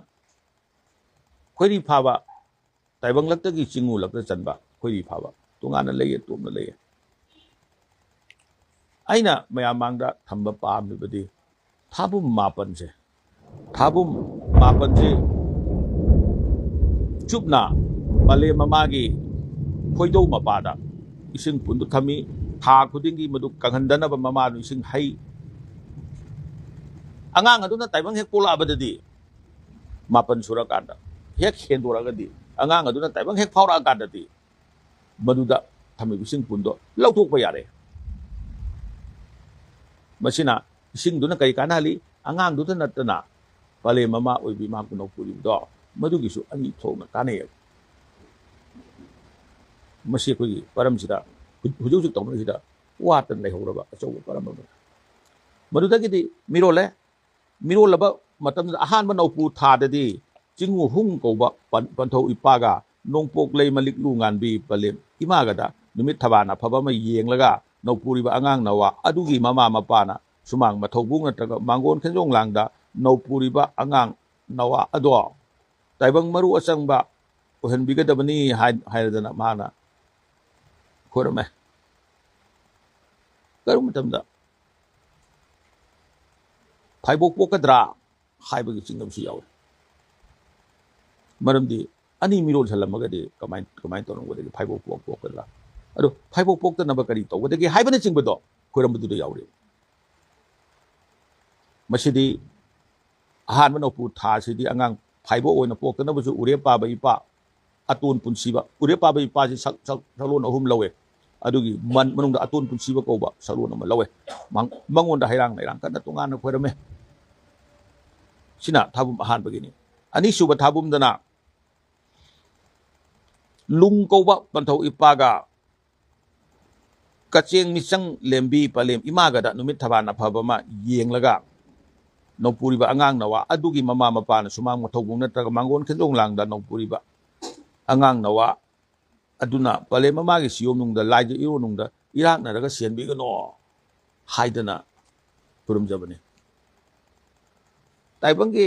คุยดีพาบาแต่บางลักษณะกี่จิงูลักษณะจันบาคุยดีพาบาตัวงานนั่นเลยตัวนั่นเลยไอ้น่ะไม่อามังดาทำแบบปามนี่พอดีท้าบุ้มมาปันเจท้าบุ้มมาปันเจจุบน่ะมาเลมามากีคุยดูมาปาดะอีสิ่งปุ่นตุทามีท้าคุดิ้งกีมาดูกังหันดันนะบมามาดูอีสิ่งให้อ่างๆกันตัวนั้นแต่บางเฮกปูลาบัดดีมาปันสุรกันดะเฮกเห็นตัวรักดีอ่างๆกันตัวนั้นแต่บางเฮกเฝ้ารักกันดีมาดูดะทำให้อีสิ่งปุ่นตัวเล่าทุกไปอย่างไรมาชินะสิ่งดูนั่นใครกันฮะลีอ่างดูนั่นนั่นน่ะพอเลยมามาอุยบีมาคุณเอาปุริบดอมาดูกิสุอันนี้โทษนะกันเนี่ยมาเสียคุยปรามสิดาหุ่นจุกตรงนั้นสิดาว่าตันเลยหัวเราบ้าเจ้าปรามมาดูตะกี้ที่มีโรเล่มีโรลบ้ามาทำอาหารมันเอาปูถาดดีจิงหูหุ่งกูบ้าปันเท่าอีปากานงปกเลยมาลิกลูงานบีพอเลยอีมากระดานุมิตทบานะพระบ้าไม่เยียงแล้วก็นปูริบอ่างนาวาอดูกีมามาปานะสมังมาทบุงนั่นตะกมังกรขึ้นจงหลังดานปูริบอ่างนาวาอดัวแต่บางมารู้สังบะเห็นบิกตบันนี้ให้ระดับมานะคนละไหมก็รู้มันทำได้ไพ่บกกระดาให้ไปกินกับสิ่งเอามาเริ่มดีอันนี้มีโรลฉลามก็ดีก็ไม่ตัวนึงก็ดีไพ่บกกระดาಅದು ಫೈವ್ ಹೋಗ್ತಾ ನಮ್ಮ ಕರೀತಾವ ಅದಕ್ಕೆ ಹೈಬನೆ ಸಿಂಗ್ಬದು ಕೊರಂಬದು ಯಾವ್ರಿ ಮಸಿದಿ ಆಹಾರ ಮನ ಪು ಥಾಸಿದಿ ಅಂಗಾಂಗ್ ಫೈವ್ ಓಯ್ನ ಪೋಕ್ತನ ಬಸು ಉರೆ ಪಾಬ ಇಪಾ ಅತೂನ್ ಪುನ್ಸಿಬ ಉರೆ ಪಾಬ ಇಪಾಸಿ ಸಲೋನ್ ಅಹುಮ್ ಲವೆ ಅದುಗಿ ಮನುಂದ ಅತೂನ್ ಪುನ್ಸಿಬ ಕೌಬ ಸಲೋನ್ ಅಮ ಲವೆ ಮಂಗೊಂದ ಹೈರಾಂಗ್ ನೈರಾಂಗ್ ಕನ್ನ ತುಂಗಾನ ಕೊರಮೆ ಸಿನಾ ಥಾಬುಮ್ ಆಹಾರ ಬಗಿನಿ ಅನಿ ಸುಬ ಥಾಬುಮ್ದನลุงก็ว่าบรรเทาอิปากากระเจียงมิสังเลมบีปะเลมอิมากระดะนุมิทบานะพะบะมะเยียงละกะนองปุริบะอ่างนาวะอดุกิมามาปานะสุมังมะทกุงนะตะกะมังกอนขึ้นจงหลังดะนองปุริบะอ่างนาวะอดุนะปะเลมมากิสิยมนุงดะลายจะอิโรนุงดะอิรักนะตะกะเสียนบีกะนอไฮดะนะปุรุมจะบะนี่แต่บางกี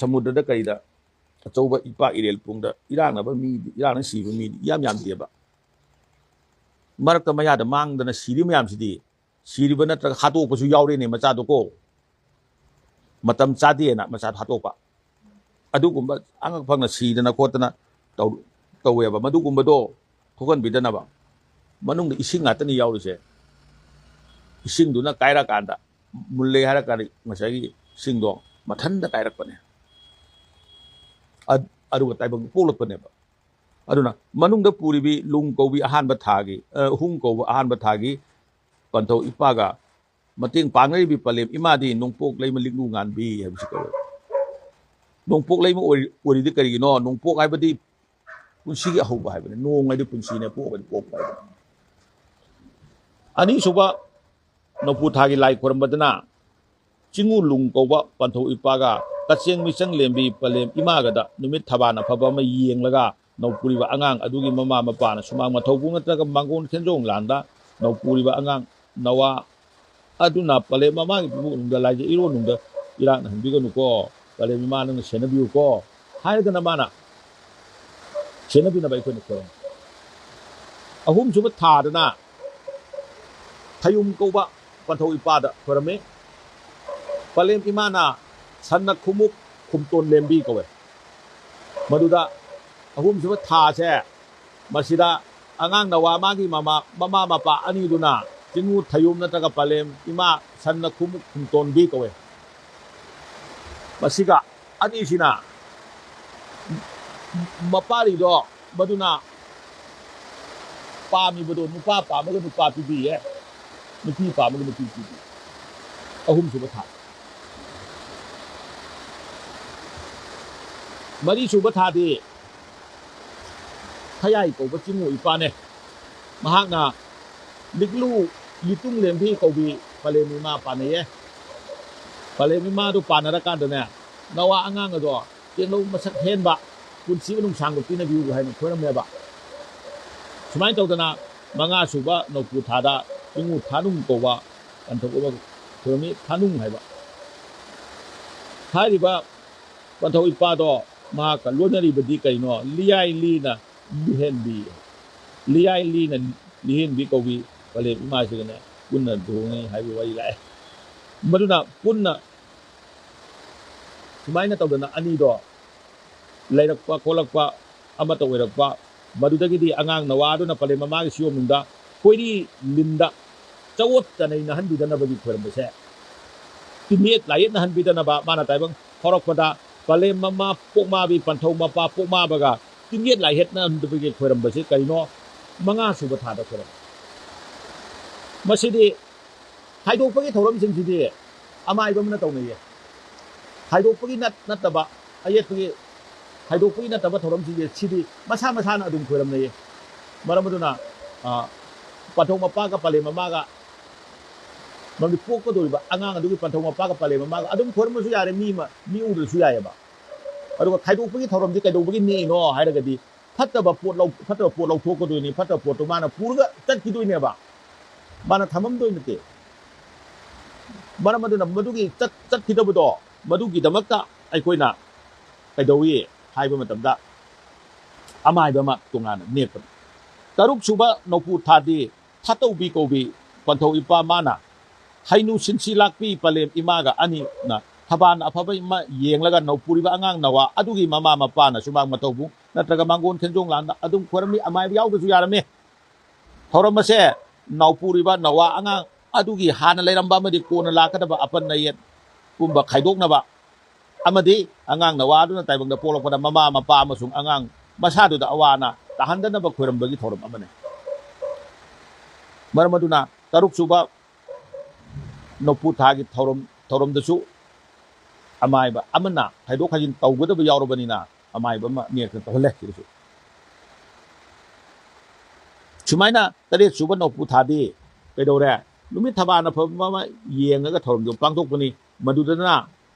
สมุทรดะกะอิดะโจบะอีปาอิเรลปุงดะอิรักนะบะมีอิรักนะสีบะมียามเดียบะมารักตะมายาดะมังดะนะสีริมยามสิดีสีริบะนะตะหาโตปะสุยาวเรเนมะจาโตโกมาตำจาดีนะมาจาหาโตปะอดุกุมบะอังฟังนะสีดะนะโคตะนะตอเวบะมาดุกุมบะโตทุกันบิดะนะบะมานุงอิสิงอะตะนี่ยาวเลยเสอิสิงดูนะไกรักกันดะมุลเลหะรักกันมาใช้สิงดอมาทันดะไกรักปะเนี่ยaduh kata ibang pulot pa niya ba aduh na manung da puri bi lung ko bi ahan bathagi hung ko ahan bathagi pantaw ipaga mating pangay bi palim imadi nung pok lay malingungan bi habi si kawe nung pok lay mo ori di kari no nung pok ay ba di ꯄꯨꯟꯁꯤꯒꯤ ꯑꯍꯧꯕ ꯍꯥꯏꯕꯅꯤ ꯅꯣꯡꯉꯩꯗꯤ ꯄꯨꯟꯁꯤꯅꯦ ꯄꯣꯛꯑꯒꯗꯤ ꯄꯣꯛꯄ ꯍꯥꯏꯕꯅꯤ ꯑꯅꯤꯁꯨꯕ ꯅꯧꯄꯨ ꯊꯥꯒꯤ ꯂꯥꯏ ꯈꯣꯏꯔꯝꯕꯗꯅ ꯆꯤꯡꯎ ꯂꯨꯡ ꯀꯧꯕ ꯄꯟꯊꯧ ꯏꯄꯥꯒ ꯀꯆꯦꯡ ꯃꯤꯆꯪ ꯂꯦꯝꯕꯤ ꯄꯂꯦꯝ ꯏꯃꯥꯒꯗ ꯅꯨꯃꯤꯠ ꯊꯕꯥꯟ ꯑꯐꯕ ꯑꯃ ꯌꯦꯡꯂꯒ ꯅꯧꯄꯨꯔꯤꯕ ꯑꯉꯥꯡ ꯑꯗꯨꯒꯤ ꯃꯃꯥ ꯃꯄꯥꯅ ꯁꯨꯃꯥꯡ ꯃꯊꯧꯕꯨꯡ ꯅꯠꯇ꯭ꯔꯒ ꯃꯥꯡꯒꯣꯟ ꯈꯦꯟꯖꯣꯡ ꯂꯥꯟꯗ ꯅꯧꯄꯨꯔꯤꯕ ꯑꯉꯥꯡ ꯅꯋꯥ ꯑꯗꯨꯅ ꯄꯂꯦꯝ ꯃꯃꯥꯒꯤ ꯄꯤꯕꯨꯡꯅꯨꯡꯗ ꯂꯥꯏꯖ ꯏꯔꯣꯟꯅꯨꯡꯗ ꯏꯔꯥꯛꯅꯍꯟꯕꯤꯒꯅꯨꯀꯣ ꯄꯂꯦꯝ ꯏꯃꯥ ꯅꯪꯅ ꯁꯦꯟꯅꯕꯤꯌꯨꯀꯣ ꯍꯥꯏꯔꯒꯅ ꯃꯥꯅ ꯁꯦꯟꯅꯕꯤꯅꯕ ꯑꯩꯈꯣꯏꯅ ꯈꯣꯏꯔꯝꯃꯤ ꯑꯍꯨꯝꯁꯨꯕ ꯊꯥꯗꯅ ꯊꯌꯨꯝ ꯀꯧꯕ ꯄꯟꯊꯧ ꯏꯄꯥꯗ ꯈꯣꯏꯔꯝꯃꯤ ꯄꯂꯦꯝ ꯏꯃꯥꯅ ꯁꯟꯅ ꯈꯨꯃꯨꯛ ꯈꯨꯝꯇꯣꯟ ꯂꯦꯝꯕꯤ ꯀꯧꯋꯦ ꯃꯗꯨꯗ ꯑꯍꯨꯝꯁꯨꯕ ꯊꯥꯁꯦ ꯃꯁꯤꯗ ꯑꯉꯥꯡ ꯅꯋꯥ ꯃꯥꯒꯤ ꯃꯃꯥ ꯃꯄꯥ ꯑꯅꯤꯗꯨꯅ ꯆꯤꯡꯎ ꯊꯌꯨꯝ ꯅꯠꯇ꯭ꯔꯒ ꯄꯂꯦꯝ ꯏꯃꯥ ꯁꯟꯅ ꯈꯨꯃꯨꯛ ꯈꯨꯝꯇꯣꯟꯕꯤ ꯀꯧꯋꯦ ꯃꯁꯤꯒ ꯑꯅꯤꯁꯤꯅ ꯃꯄꯥꯔꯤꯗꯣ ꯃꯗꯨꯅ ꯄꯥꯝꯃꯤꯕꯗꯣ ꯅꯨꯄꯥ ꯄꯥꯝꯃꯒ ꯅꯨꯄꯥ ꯄꯤꯕꯤꯌꯦ ꯅꯨꯄꯤ ꯄꯥꯝꯃꯒ ꯅꯨꯄꯤ ꯄꯤꯕꯤ ꯑꯍꯨꯝꯁꯨꯕ ꯊꯥ ꯃꯔꯤꯁꯨꯕ ꯊꯥꯗꯤ ꯈꯌꯥꯏ ꯀꯧꯕ ꯆꯤꯡꯎ ꯏꯄꯥꯅꯦ ꯃꯍꯥꯛꯅ ꯂꯤꯛꯂꯨ ꯂꯤꯇꯨꯡ ꯂꯦꯝꯕꯤ ꯀꯧꯕꯤ ꯄꯂꯦꯝ ꯏꯃꯥ ꯄꯥꯟꯅꯩꯌꯦ ꯄꯂꯦꯝ ꯏꯃꯥꯗꯨ ꯄꯥꯟꯅꯔꯀꯥꯟꯗꯅꯦ ꯅꯋꯥ ꯑꯉꯥꯡ ꯑꯗꯣ ꯇꯦꯡꯂꯧ ꯃꯁꯛ ꯍꯦꯟꯕ ꯄꯨꯟꯁꯤꯕ ꯅꯨꯡꯁꯥꯡꯕ ꯄꯤꯅꯕꯤꯌꯨ ꯍꯥꯏꯅ ꯈꯣꯏꯔꯝꯃꯦꯕ ꯁꯨꯃꯥꯏꯅ ꯇꯧꯗꯅ ꯃꯉꯥꯁꯨꯕ ꯅꯧꯄꯨ ꯊꯥꯗ ꯆꯤꯡꯎ ꯊꯥꯅꯨꯡ ꯀꯧꯕ ꯄꯟꯊꯧ ꯑꯃ ꯈꯣꯏꯔꯝꯃꯤ ꯊꯥꯅꯨꯡ ꯍꯥꯏꯕ ꯍꯥꯏꯔꯤꯕ ꯄꯟꯊꯧ ꯏꯄꯥꯗꯣ ꯃꯍꯥꯛꯀ ꯂꯣꯏꯅꯔꯤꯕꯗꯤ ꯀꯩꯅꯣ ꯂꯤꯌꯥꯏ ꯂꯤꯅ ꯂꯤꯍꯦꯟꯕꯤ ꯂꯤꯌꯥꯏ ꯂꯤꯅ ꯂꯤꯍꯦꯟꯕꯤ ꯀꯧꯕꯤ ꯄꯂꯦꯝ ꯏꯃꯥꯁꯤꯒꯅꯦ ꯄꯨꯟꯅ ꯂꯨꯍꯣꯡꯉꯤ ꯍꯥꯏꯕ ꯋꯥꯔꯤ ꯂꯥꯛꯑꯦ ꯃꯗꯨꯅ ꯄꯨꯟꯅ ꯁꯨꯃꯥꯏꯅ ꯇꯧꯗꯅ ꯑꯅꯤꯗꯣ ꯂꯩꯔꯛꯄ ꯈꯣꯠꯂꯛꯄ ꯑꯃꯠꯇ ꯑꯣꯏꯔꯛꯄ ꯃꯗꯨꯗꯒꯤꯗꯤ ꯑꯉꯥꯡ ꯅꯋꯥꯗꯨꯅ ꯄꯂꯦꯝ ꯃꯃꯥꯒꯤ ꯁꯤꯌꯣꯝꯅꯨꯡꯗ ꯈꯣꯏꯔꯤ ꯂꯤꯟꯗ ꯆawꯣꯠ ꯆꯅꯩ ꯅꯍꯟꯕꯤꯗꯅꯕꯒꯤ ꯈꯣꯏꯔꯝꯕꯁꯦ ꯇꯤꯟꯌꯦꯠ ꯂꯥꯏꯌꯦꯠ ꯅꯍꯟꯕꯤꯗꯅꯕ ꯃꯥꯅ ꯇꯥꯏꯕꯪ ꯐꯥꯎꯔꯛꯄꯗ ꯄꯂꯦꯝ ꯃꯃꯥ ꯄꯣꯛꯃꯥꯕꯤ ꯄꯟꯊꯧ ꯃꯄꯥ ꯄꯣꯛꯃꯥꯕꯒ ꯇꯤꯟꯌꯦꯠ ꯂꯥꯏꯌꯦꯠ ꯅꯍꯟꯕꯒꯤ ꯈꯣꯏꯔꯝꯕꯁꯤ ꯀꯔꯤꯅꯣ ꯃꯉꯥꯁꯨꯕ ꯊꯥꯗ ꯈꯣꯏꯔꯝ ꯃꯁꯤꯗꯤ ꯍꯥꯏꯗꯣꯛꯄꯒꯤ ꯊꯧꯔꯝꯁꯤꯡꯁꯤꯗꯤ ꯑꯃꯥꯏꯕ ꯑꯃꯅ ꯇꯧꯅꯩꯌꯦ ꯍꯥꯏꯗꯣꯛꯄꯒꯤ ꯅꯠꯇꯕ ꯑꯌꯦꯠꯄꯒꯤ ꯍꯥꯏꯗꯣꯛꯄꯒꯤ ꯅꯠꯇꯕ ꯊꯧꯔꯝꯁꯤꯡꯁꯦ ꯁꯤꯗꯤ ꯃꯁꯥ ꯃꯁꯥꯅ ꯑꯗꯨꯝ ꯈꯣꯏꯔꯝꯅꯩꯌꯦ ꯃꯔꯝ ꯑꯗꯨꯅ ꯄꯟꯊꯧ ꯃꯄꯥꯒ ꯄꯂꯦꯝ ꯃꯃꯥꯒ ꯃꯔꯝꯗꯤ ꯄꯣꯛꯀꯗꯧꯔꯤꯕ ꯑꯉꯥꯡ ꯑꯗꯨꯒꯤ ꯄꯟꯊꯧ ꯃꯄꯥꯒ ꯄꯂꯦꯝ ꯃꯃꯥꯒ ꯑꯗꯨꯝ ꯈꯣꯏꯔꯝꯕꯁꯨ ꯌꯥꯔꯦ ꯃꯤ ꯎꯗ꯭ꯔꯁꯨ ꯌꯥꯏꯑꯕ ꯑꯗꯨꯒ ꯈꯥꯏꯗꯣꯛꯄꯒꯤ ꯊꯧꯔꯝꯗꯤ ꯀꯩꯗꯧꯕꯒꯤ ꯅꯦꯛꯏꯅꯣ ꯍꯥꯏꯔꯒꯗꯤ ꯐꯠꯇꯕ ꯄꯣꯠ ꯂꯧꯊꯣꯛꯀꯗꯣꯏꯅꯤ ꯐꯠꯇꯕ ꯄꯣꯠꯇꯣ ꯃꯥꯅ ꯄꯨꯔꯒ ꯆꯠꯈꯤꯗꯣꯏꯅꯦꯕ ꯃꯥꯅ ꯊꯝꯃꯝꯗꯣꯏ ꯅꯠꯇꯦ ꯃꯔꯝ ꯑꯗꯨꯅ ꯃꯗꯨꯒꯤ ꯆꯠꯈꯤꯗꯕꯗꯣ ꯃꯗꯨꯒꯤꯗꯃꯛꯇ ꯑꯩꯈꯣꯏꯅ ꯀꯩꯗꯧꯏ ꯍꯥꯏꯕ ꯃꯇꯝꯗ ꯑꯃꯥꯏꯕ ꯑꯃ ꯇꯣꯉꯥꯟꯅ ꯅꯦꯛꯄꯅꯤ ꯇꯔꯨꯛ ꯁꯨꯕ ꯅꯧꯄꯨ ꯊꯥꯗꯤ ꯊꯥꯇꯧꯕꯤ ꯀꯧꯕꯤ ꯄꯟꯊꯧ ꯏꯄꯥ ꯃꯥꯅ ꯍꯩꯅꯨ ꯁꯤꯟꯁꯤ ꯂꯥꯛꯄꯤ ꯄꯂꯦꯝ ꯏꯃꯥꯒ ꯑꯅꯤꯅ ꯊꯕꯥꯟ ꯑꯐꯕ ꯏꯃꯥ ꯌꯦꯡꯂꯒ ꯅꯧꯄꯨꯔꯤꯕ ꯑꯉꯥꯡ ꯅꯋꯥ ꯑꯗꯨꯒꯤ ꯃꯃꯥ ꯃꯄꯥꯅ ꯁꯨꯃꯥꯡ ꯃꯊꯧꯕꯨꯡ ꯅꯠꯇ꯭ꯔꯒ ꯃꯥꯡꯒꯣꯟ ꯈꯦꯟꯖꯣꯡ ꯂꯥꯟꯗ ꯑꯗꯨꯝ ꯈꯣꯏꯔꯝꯃꯤ ꯑꯃꯥꯏꯕ ꯌꯥꯎꯗ꯭ꯔꯁꯨ ꯌꯥꯔꯝꯃꯤ ꯊꯧꯔꯝ ꯑꯁꯦ ꯅꯧꯄꯨꯔꯤꯕ ꯅꯋꯥ ꯑꯉꯥꯡ ꯑꯗꯨꯒꯤ ꯍꯥꯟꯅ ꯂꯩꯔꯝꯕ ꯑꯃꯗꯤ ꯀꯣꯟꯅ ꯂꯥꯛꯀꯗꯕ ꯑꯄꯟ ꯑꯌꯦꯠ ꯀꯨꯝꯕ ꯈꯥꯏꯗꯣꯛꯅꯕ ꯑꯃꯗꯤ ꯑꯉꯥꯡ ꯅꯋꯥ ꯑꯗꯨꯅ ꯇꯥꯏꯕꯪꯗ ꯄꯣꯛꯂꯛꯄꯗ ꯃꯃꯥ ꯃꯄꯥ ꯑꯃꯁꯨꯡ ꯑꯉꯥꯡ ꯃꯁꯥꯗꯨꯗ ꯑꯋꯥꯅ ꯇꯥꯍꯟꯗꯅꯕ ꯈꯣꯏꯔꯝꯕꯒꯤ ꯊꯧꯔꯝ ꯑꯃꯅꯤ ꯃꯔꯝ ꯑꯗꯨꯅ ꯇꯔꯨꯛ ꯁꯨꯕ ꯅꯧꯄꯨ ꯊꯥꯒꯤ ꯊꯧꯔꯝꯗꯁꯨ ꯑꯃꯥꯏꯕ ꯑꯃꯅ ꯈꯥꯏꯗꯣꯛ ꯈꯥꯏꯖꯤꯟ ꯇꯧꯒꯗꯕ ꯌꯥꯎꯔꯕꯅꯤꯅ ꯑꯃꯥꯏꯕ ꯑꯃ ꯅꯦꯛꯇ ꯇꯧꯍꯜꯂꯦ ꯁꯤꯗꯁꯨ ꯁꯨꯃꯥꯏꯅ ꯇꯔꯦꯠ ꯁꯨꯕ ꯅꯧꯄꯨ ꯊꯥꯗꯤ ꯀꯩꯗꯧꯔꯦ ꯅꯨꯃꯤꯠ ꯊꯕꯥꯟ ꯑꯐꯕ ꯑꯃ ꯌꯦꯡꯉꯒ ꯊꯧꯔꯝꯗꯣ ꯄꯥꯡꯊꯣꯛꯄꯅꯤ ꯃꯗꯨꯗꯅ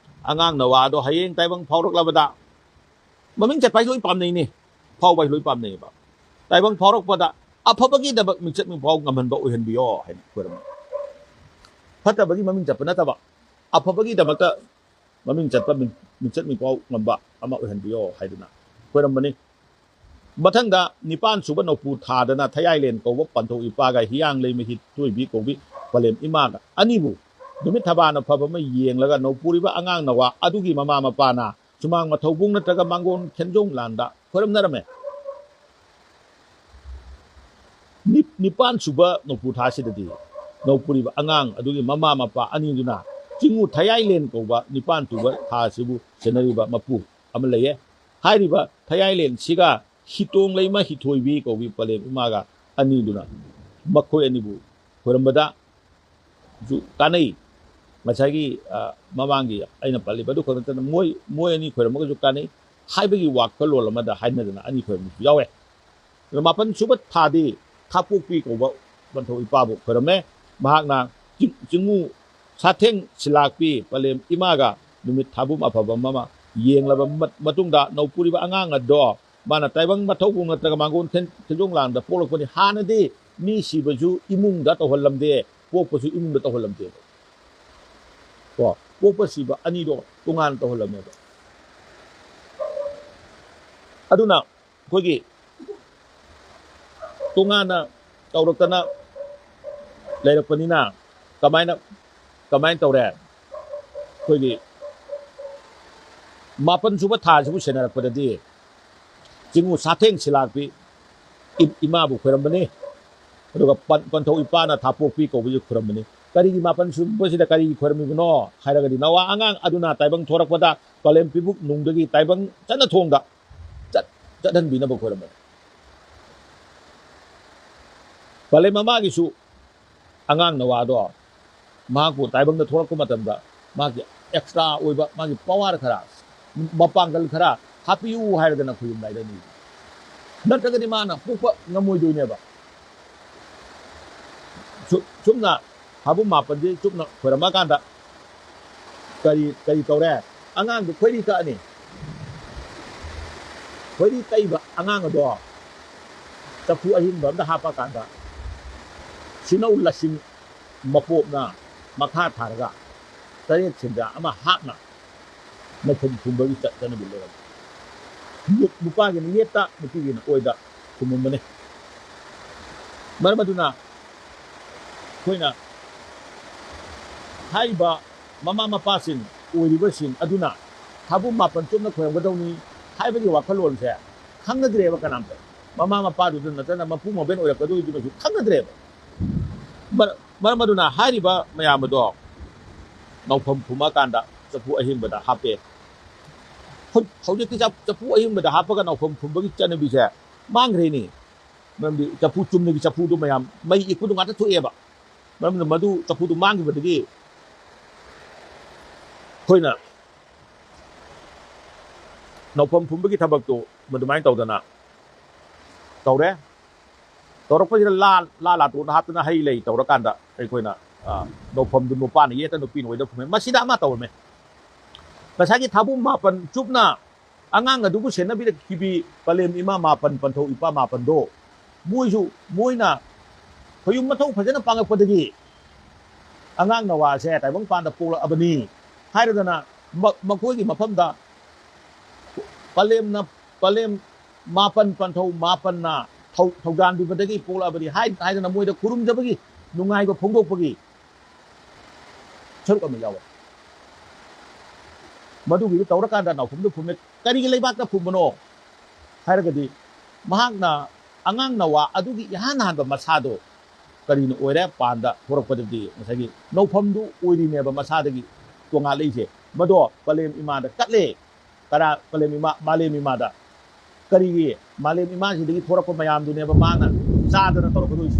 ꯑꯉꯥꯡ ꯅꯋꯥꯗꯣ ꯍꯌꯦꯡ ꯇꯥꯏꯕꯪ ꯐꯥꯎꯔꯛꯂꯕꯗ ꯃꯃꯤꯡ ꯆꯠꯄ ꯍꯥꯏꯁꯤ ꯂꯣꯏ ꯄꯥꯝꯅꯩꯅꯤ ꯐꯥꯎꯕ ꯍꯥꯏꯁꯤ ꯂꯣꯏ ꯄꯥꯝꯅꯩꯑꯕ ꯇꯥꯏꯕꯪ ꯐꯥꯎꯔꯛꯄꯗ ꯑꯐꯕꯒꯤꯗꯃꯛ ꯃꯤꯡꯆꯠ ꯃꯤꯡꯐꯥꯎ ꯉꯝꯍꯟꯕ ꯑꯣꯏꯍꯟꯕꯤꯌꯣ ꯍꯥꯏꯅ ꯈꯣꯏꯔꯝꯃꯤ ꯐꯠꯇꯕꯒꯤ ꯃꯃꯤꯡ ꯆꯠꯄ ꯅꯠꯇꯕ ꯑꯐꯕꯒꯤꯗꯃꯛꯇ ꯃꯃꯤꯡ ꯆꯠꯄ ꯃꯤꯡꯆꯠ ꯃꯤꯡꯐꯥꯎ ꯉꯝꯕ ꯑꯃ ꯑꯣꯏꯍꯟꯕꯤꯌꯣ ꯍꯥꯏꯗꯨꯅ ꯈꯣꯏꯔꯝꯕꯅꯤ ꯃꯊꯪꯗ ꯅꯤꯄꯥꯟ ꯁꯨꯕ ꯅꯧꯄꯨ ꯊꯥꯗꯅ ꯊꯌꯥꯏꯂꯦꯟ ꯀꯧꯕ ꯄꯟꯊꯧ ꯏꯄꯥꯒ ꯍꯤꯌꯥꯡꯂꯩ ꯃꯍꯤ ꯇꯣꯏꯕꯤ ꯀꯧꯕꯤ ꯄꯂꯦꯝ ꯏꯃꯥꯒ ꯑꯅꯤꯕꯨ ꯅꯨꯃꯤꯠ ꯊꯕꯥꯟ ꯑꯐꯕ ꯑꯃ ꯌꯦꯡꯂꯒ ꯅꯧꯄꯨꯔꯤꯕ ꯑꯉꯥꯡ ꯅꯋꯥ ꯑꯗꯨꯒꯤ ꯃꯃꯥ ꯃꯄꯥꯅ ꯁꯨꯃꯥꯡ ꯃꯊꯧꯕꯨꯡ ꯅꯠꯇ꯭ꯔꯒ ꯃꯥꯡꯒꯣꯟ ꯈꯦꯟꯖꯣꯡ ꯂꯥꯟꯗ ꯈꯣꯏꯔꯝꯅꯔꯝꯃꯦ ꯅꯤꯄꯥꯟ ꯁꯨꯕ ꯅꯧꯄꯨ ꯊꯥꯁꯤꯗꯗꯤ ꯅꯧꯄꯨꯔꯤꯕ ꯑꯉꯥꯡ ꯑꯗꯨꯒꯤ ꯃꯃꯥ ꯃꯄꯥ ꯑꯅꯤꯗꯨꯅ ꯆꯤꯡꯎ ꯊꯌꯥꯏꯂꯦꯟ ꯀꯧꯕ ꯅꯤꯄꯥꯟ ꯁꯨꯕ ꯊꯥꯁꯤꯕꯨ ꯁꯦꯟꯅꯔꯤꯕ ꯃꯄꯨ ꯑꯃ ꯂꯩꯌꯦ ꯍꯥꯏꯔꯤꯕ ꯊꯌꯥꯏꯂꯦꯟꯁꯤꯒ ꯍꯤꯇꯣꯡ ꯂꯩꯃ ꯍꯤꯊꯣꯏꯕꯤ ꯀꯧꯕꯤ ꯄꯂꯦꯝ ꯏꯃꯥꯒ ꯑꯅꯤꯗꯨꯅ ꯃꯈꯣꯏ ꯑꯅꯤꯕꯨ ꯈꯣꯏꯔꯝꯕꯗ ꯀꯥꯟꯅꯩ ꯉꯁꯥꯏꯒꯤ ꯃꯃꯥꯡꯒꯤ ꯑꯩꯅ ꯄꯜꯂꯤꯕ ꯑꯗꯨ ꯈꯛ ꯅꯠꯇꯅ ꯃꯣꯏ ꯑꯅꯤ ꯈꯣꯏꯔꯝꯃꯒꯁꯨ ꯀꯥꯟꯅꯩ ꯍꯥꯏꯕꯒꯤ ꯋꯥꯈꯜꯂꯣꯟ ꯑꯃꯗ ꯍꯥꯏꯅꯗꯅ ꯑꯅꯤ ꯈꯣꯏꯔꯝꯕꯁꯨ ꯌꯥꯎꯋꯦ mapan subat thadi thapuk pi ko ba banthau ipa bu kharame mahakna jingu satheng silak pi palem imaga numit thabum afaba mama yenglaba matungda naupuri ba angang ado mana taibang mathau gung nataga mangun thenjong lang da polok pani hanadi mi sibaju imung da to holamde pokpasu imung da to holamde ko pokpasiba ani do tungan to holamne aduna kogi tungana tawraktana leirakpanina kamain tawre kogi mapan suba tha sibu senarakpadadi jingu satheng silakpi ima bu khurambani aduga panthau ipana thapokpi ko bu khurambani kari mapan suba sida kari khurami no hairagadi nawa angang aduna taibang thorakpada kalem pibuk nungdagi taibang chana thongda dan bina bu khurambani kalem mama gisu angang nawa do maku taibang da thorakku matamda magi extra oiba magi power khara mapangal khara hapiu hairagana khuyum daidani natagadi mana pupa ngamoidoineba chumna habu mapanji chumna khurama kanda kari tawre angang du khoiri ka ani khoiri taiba angang do tapu ahin bam da hapa kanda sinau lasing mapop na makha tharaga tare chinda ama hakna na thumbagi chatana bilera nupa gi yeta nupi gi oida thumumane marmaduna koina haiba mama mapasin oiribasin aduna habu mapan chumna khoyamgadawni haibagi wakhalon se khangadreba kanamta mama mapadu natana mapu moben oirakadu idusu khangadreba marmaduna hariba mayamado naupham phuma kanda chapu ahimbada hape hojiki chapu ahimbada hapaga naupham phumagi chanabi se mangre ni mambi chapu chumni chapu du mayam mai ikudu ngata thueba maramna madu chapu du mangi badagi koina naupham phumagi thabak to madumai tawdana tawre tawrakpajira la tu hapna hai lei tawrakanda ai koina naupham du nupa ni yeta nupi noida phume masida ma tawme masagi thabum mapan chupna angang adubu senabi kibi palem ima mapan panthau ipa mapan do muisu moina khoyum mathau phajana pangakpadagi angang nawa se taibang panda pola abani hairadana makoigi mafamda palem mapan panthau mapan na thaugan bibadagi pola abani haidana moida kurum jabagi nungai ba phongdokpagi saruk ama yawa madugi tawrakanda nauphumdu phume karigi leibakta phumano hairagadi mahakna angang nawa adugi ihan hanba masado karino oire panda thorakpadadi masagi nauphumdu oirineba masadagi tonga leise mado palem imada katle kara palem ima malem imada karigi malem ima sidagi thorakpa mayam duneba mana sadana tawrakadoi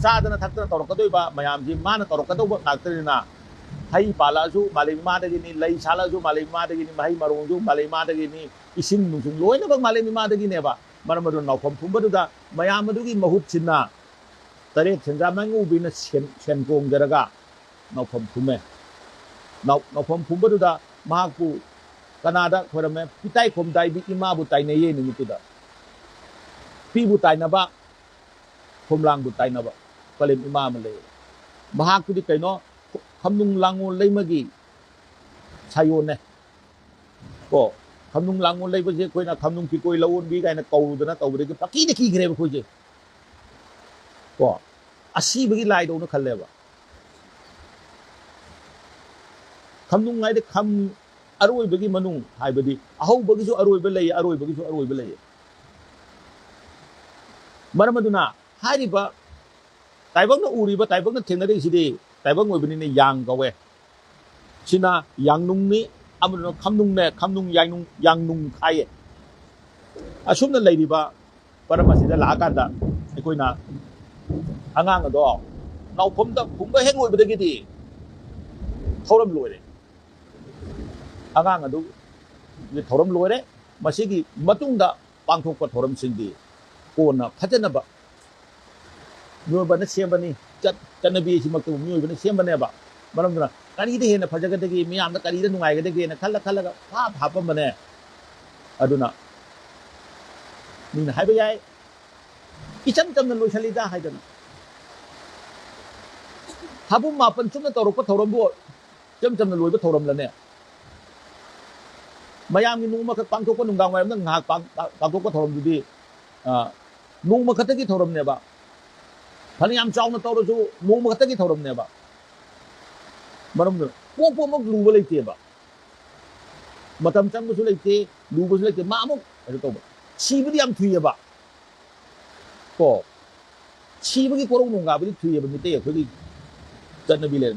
sadana thakta tawrakadoi ba mayam ji mana tawrakadoi ngaktrina hai palasu malima dagini lai salasu malima dagini mai marungju malima dagini isin nungsung loina bang malima dagini ba maramadu naupham phumbadu da mayamadugi mahut chinna tare chenja mangu bina sen kong daraga naupham phume naupham phumbadu da mahaku kanada khorame pitai khom dai bi ima bu tai ne ye nimitu da pi bu tai na ba khomlang bu tai na ba palem ima male mahaku di kaino khamnung langon leimagi sayone ko khamnung langon leibaje koina khamnung ki koi lawon bi gaina kawudana tawrege paki de ki greba khoje ko asi bagi lai do no khalleba khamnung ngai de kham aroi bagi manung haibadi ahau bagi su aroi belai aroi bagi su aroi belai maramaduna hariba taibang na uriba taibang na thengnade sidi taibang oibani ne yang gawe sina yang nung ni amno khamnung ne khamnung yang nung khai asumna leiriba paramasida la kanda ekoina angang ado nauphum da phumba heng oibadagi di thoram loire angang adu ni thoram loire masigi matungda pangthokpa thoram singdi โกนนะพัฒนาบะมวยบันเสียบันนี้จันนบีชิมักตัวมวยบันเสียบันเนี่ยบะมันมันการนี้ที่เห็นนะพัฒนากันตะกี้มียามตะการนี้นุ่งไงกันตะกี้นะคันละก็ภาพภาพมันเนี่ยอดุนะนี่นะหายไปยัยอีฉันจำนั้นลุยชลิดาให้กันถ้าผมมาเป็นชุดนั้นตัวรบก็ทรมบัวจำนั้นลุยก็ทรมแล้วเนี่ยมายามมีนุ่งมาปังทุกคนนุ่งกางไว้มันหากปังทุกก็ทรมอยู่ดีนุ่งมาคัตกี้ทรมเนี่ยบะพยายามจ้องนั้นตัวรู้นุ่งมาคัตกี้ทรมเนี่ยบะมันมันพวกมันรู้อะไรเตี้ยบะมาทำจังก็สุดเลยเตี้ยรู้ก็สุดเลยเตี้ยมามุกอะไรตัวบะชีวิตยามทุยบะก็ชีวิตก็รุ่งนุ่งกาบที่ทุยบะมีเตี้ยคือจันนบีเลย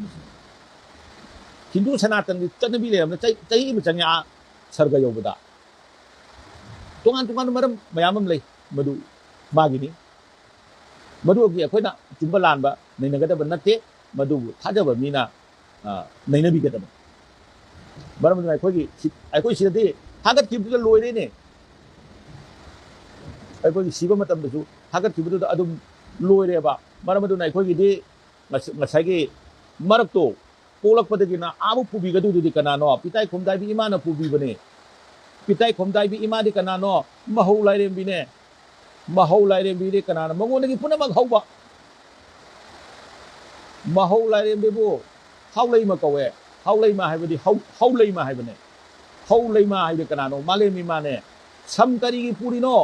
ฮินดูชนะจันนบีเลยมันใจมันจังยาसरग योबदा तोंगान मरम मयाम ले मधु मागिनी मधु की अखोइना चुंबा लानबा नैनगदब नते मधु थाजब मीना नैनबीगदब मरम अखोई सिदि हागत किबदु लोइरे ने अखोई सिबा मतम दसु हागत किबदु अदुम लोइरेबा मरम मधु अखोइगिदि ngसाइगी मरक्तो पोलकपदगिना आबु पुबिगदुदि कनानो पिताई खोमदाइबि इमाना पुबिबने पिताई खोमदाइबि इमादि कनानो महौ लाइरेमबिने कनानो मंगोनदि पुनमक हौबा महौ लाइरेमबिबु हाउलैमा कवे हाउलैमा हाइबदि हाउलैमा हाइबने हाउलैमा हाइबे कनानो मालेमि माने सम करिगि पुरिनो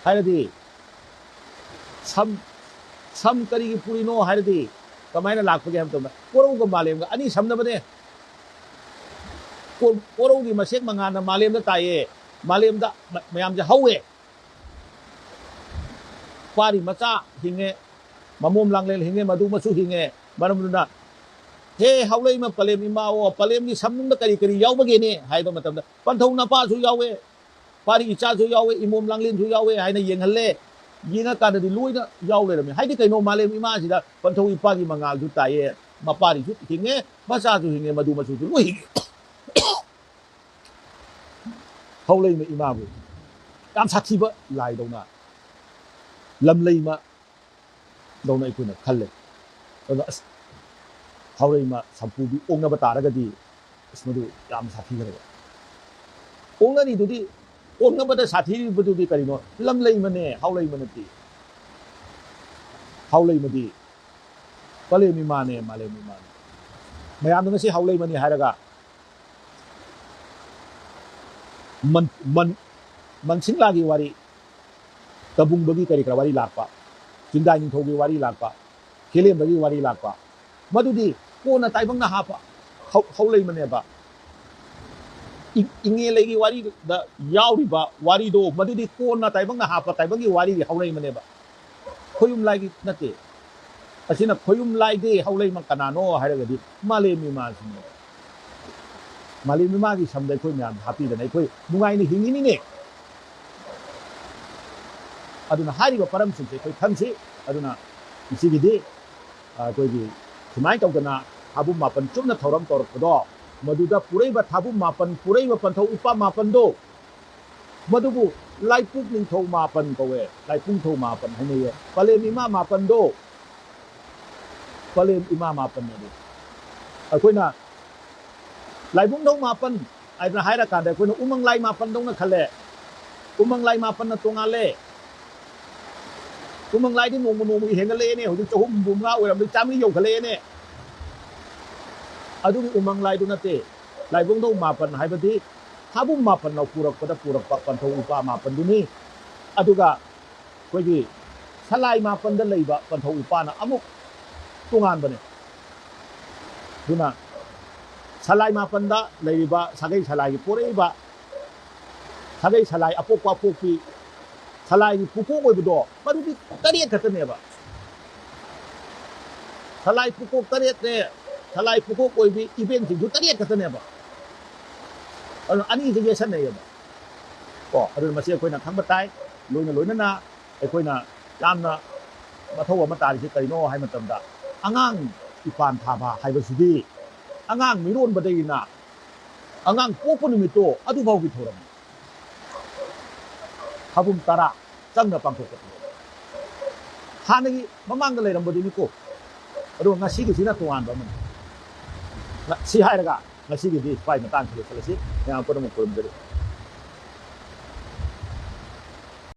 हाइरदि सम करिगि पुरिनो हाइरदि कमायना लाखपगे हम तोमा कोरौगा मालेमगा अनि समनबने कोरौगी मसेक मंगाना मालेमदा ताये मालेमदा मयाम जे हौवे पारी मचा हिंगे ममोम लांगलेल हिंगे मधु मसु हिंगे मरमदुना हे हौलै म पलेम इमाओ पलेम नि समनुंदा करी करी यावबगेने हाइबा मतमदा पंथौ नपासु यावे पारी इचासु यावे इमोम लांगलेन सु यावे हाइना येंगहल्ले यीना काददि लुइना याव लेरमे हाइदि कैनो मालेम इमा सिदा पंथौ इपागी मंगाल जु ताये मपारी जु हिंगे मचा जु हिंगे मधु मसु जु लुइ हौलै म इमाबु याम साथीबा लाइ दौना लमलै म दौना इकुना खल्ले अदा हौलै म संपुबि ओंगबा तारगदि इसमदु याम साथी गरे ओंगनि दुदि ओंगबदा साथी बुदुदि करिनो लमलै मने हौलै मनति हौलै मदि पलेमि माने मालेमि माने मयाम नसी हौलै मनि हारगा मनसिंलागी वारी तबुंगबगी करी करा वारी लाकपा चिंदाई निथौगी वारी लाकपा खेलेमबगी वारी लाकपा मदुदि कोना ताइबंगना हापा हौलै मनेबा इंगे लेगी वारी द यावरिबा वारी दो मदुदि कोना ताइबंगना हापा ताइबंगी वारी हौलै मनेबा खोयुम लागी नते असिना खोयुम लाइदे हौलै म कनानो हारगदि मालेमि मासिनो मालेमि मागी समदै खोइ म्याम हापी दनै खोइ नुगाइनि हिंगिनिने अदुना हारिबा परम सुसे खोइ खंसि अदुना इसिगिदि खोइगी सुमाइ तौदना थाबु मापन चुमना थौरम तौरकदो मधुदा पुरैबा थाबु मापन पुरैबा पंथौ उपा मापन दो मधुबु लाइपुक निंथौ मापन कवे लाइपुक थौ मापन हनेये पलेम इमा मापन दो पलेम इमा मापन ने अखोइना लाइपुक थौ मापन आइना हाइरा कादे अखोइना उमंग लाइ मापन दौना खले उमंग लाइ मापन न तोंगाले उमंग लाइ दि नोंमु हेंगले ने हुजु चहुम बुमगा ओरम चामि यौखले ने अदुगी उमंग लाइ दु नते लाइपुक थौ मापन हाइबदि थाबु मापन नौ पुरकपदा पुरकपा पंथौ उपा मापन दुनी अदुगा कोइगी सलाई मापन द लैबा पंथौ उपाना अमुक तुंगान बने दुना सलाई मापन दा लैबा सगै सलाई पुरैबा सगै सलाई अपोकवा पोकपी सलाई पुको ओइबदो मदुदी तरिय खतनेबा सलाई पुको तरिय ने सलाई पुको ओइबी इवेंट सिंगु तरिय खतनेबा अनि जे सन्नैबा को अदु मसे अखोइना खंबा ताइ लोइना अखोइना यामना मथौ अमा तारिसे करिनो हाइ मतमदा अंगांग इपान थाबा हाइबसुदी अंगांग मिरोन बदैना अंगांग पोपो निमितो अदु भाउगी थोरम हाबुम तारा ꯆꯪꯅ ꯄꯥꯡꯊꯣꯛꯄꯅꯤ ꯍꯥꯟꯅꯒꯤ ꯃꯃꯥꯡꯗ ꯂꯩꯔꯝꯕꯗꯨꯅꯤꯀꯣ ꯑꯗꯨꯒ ꯉꯁꯤꯒꯤꯁꯤꯅ ꯇꯣꯉꯥꯟꯕ ꯑꯃꯅꯤ ꯁꯤ ꯍꯥꯏꯔꯒ ꯉꯁꯤꯒꯤꯗꯤ ꯁ꯭ꯋꯥꯏ ꯃꯇꯥꯡꯁꯤ ꯂꯣꯏꯁꯤꯜꯂꯁꯤ ꯃꯌꯥꯝ ꯄꯨꯝꯅꯃꯛ ꯈꯨꯔꯨꯝꯖꯔꯤ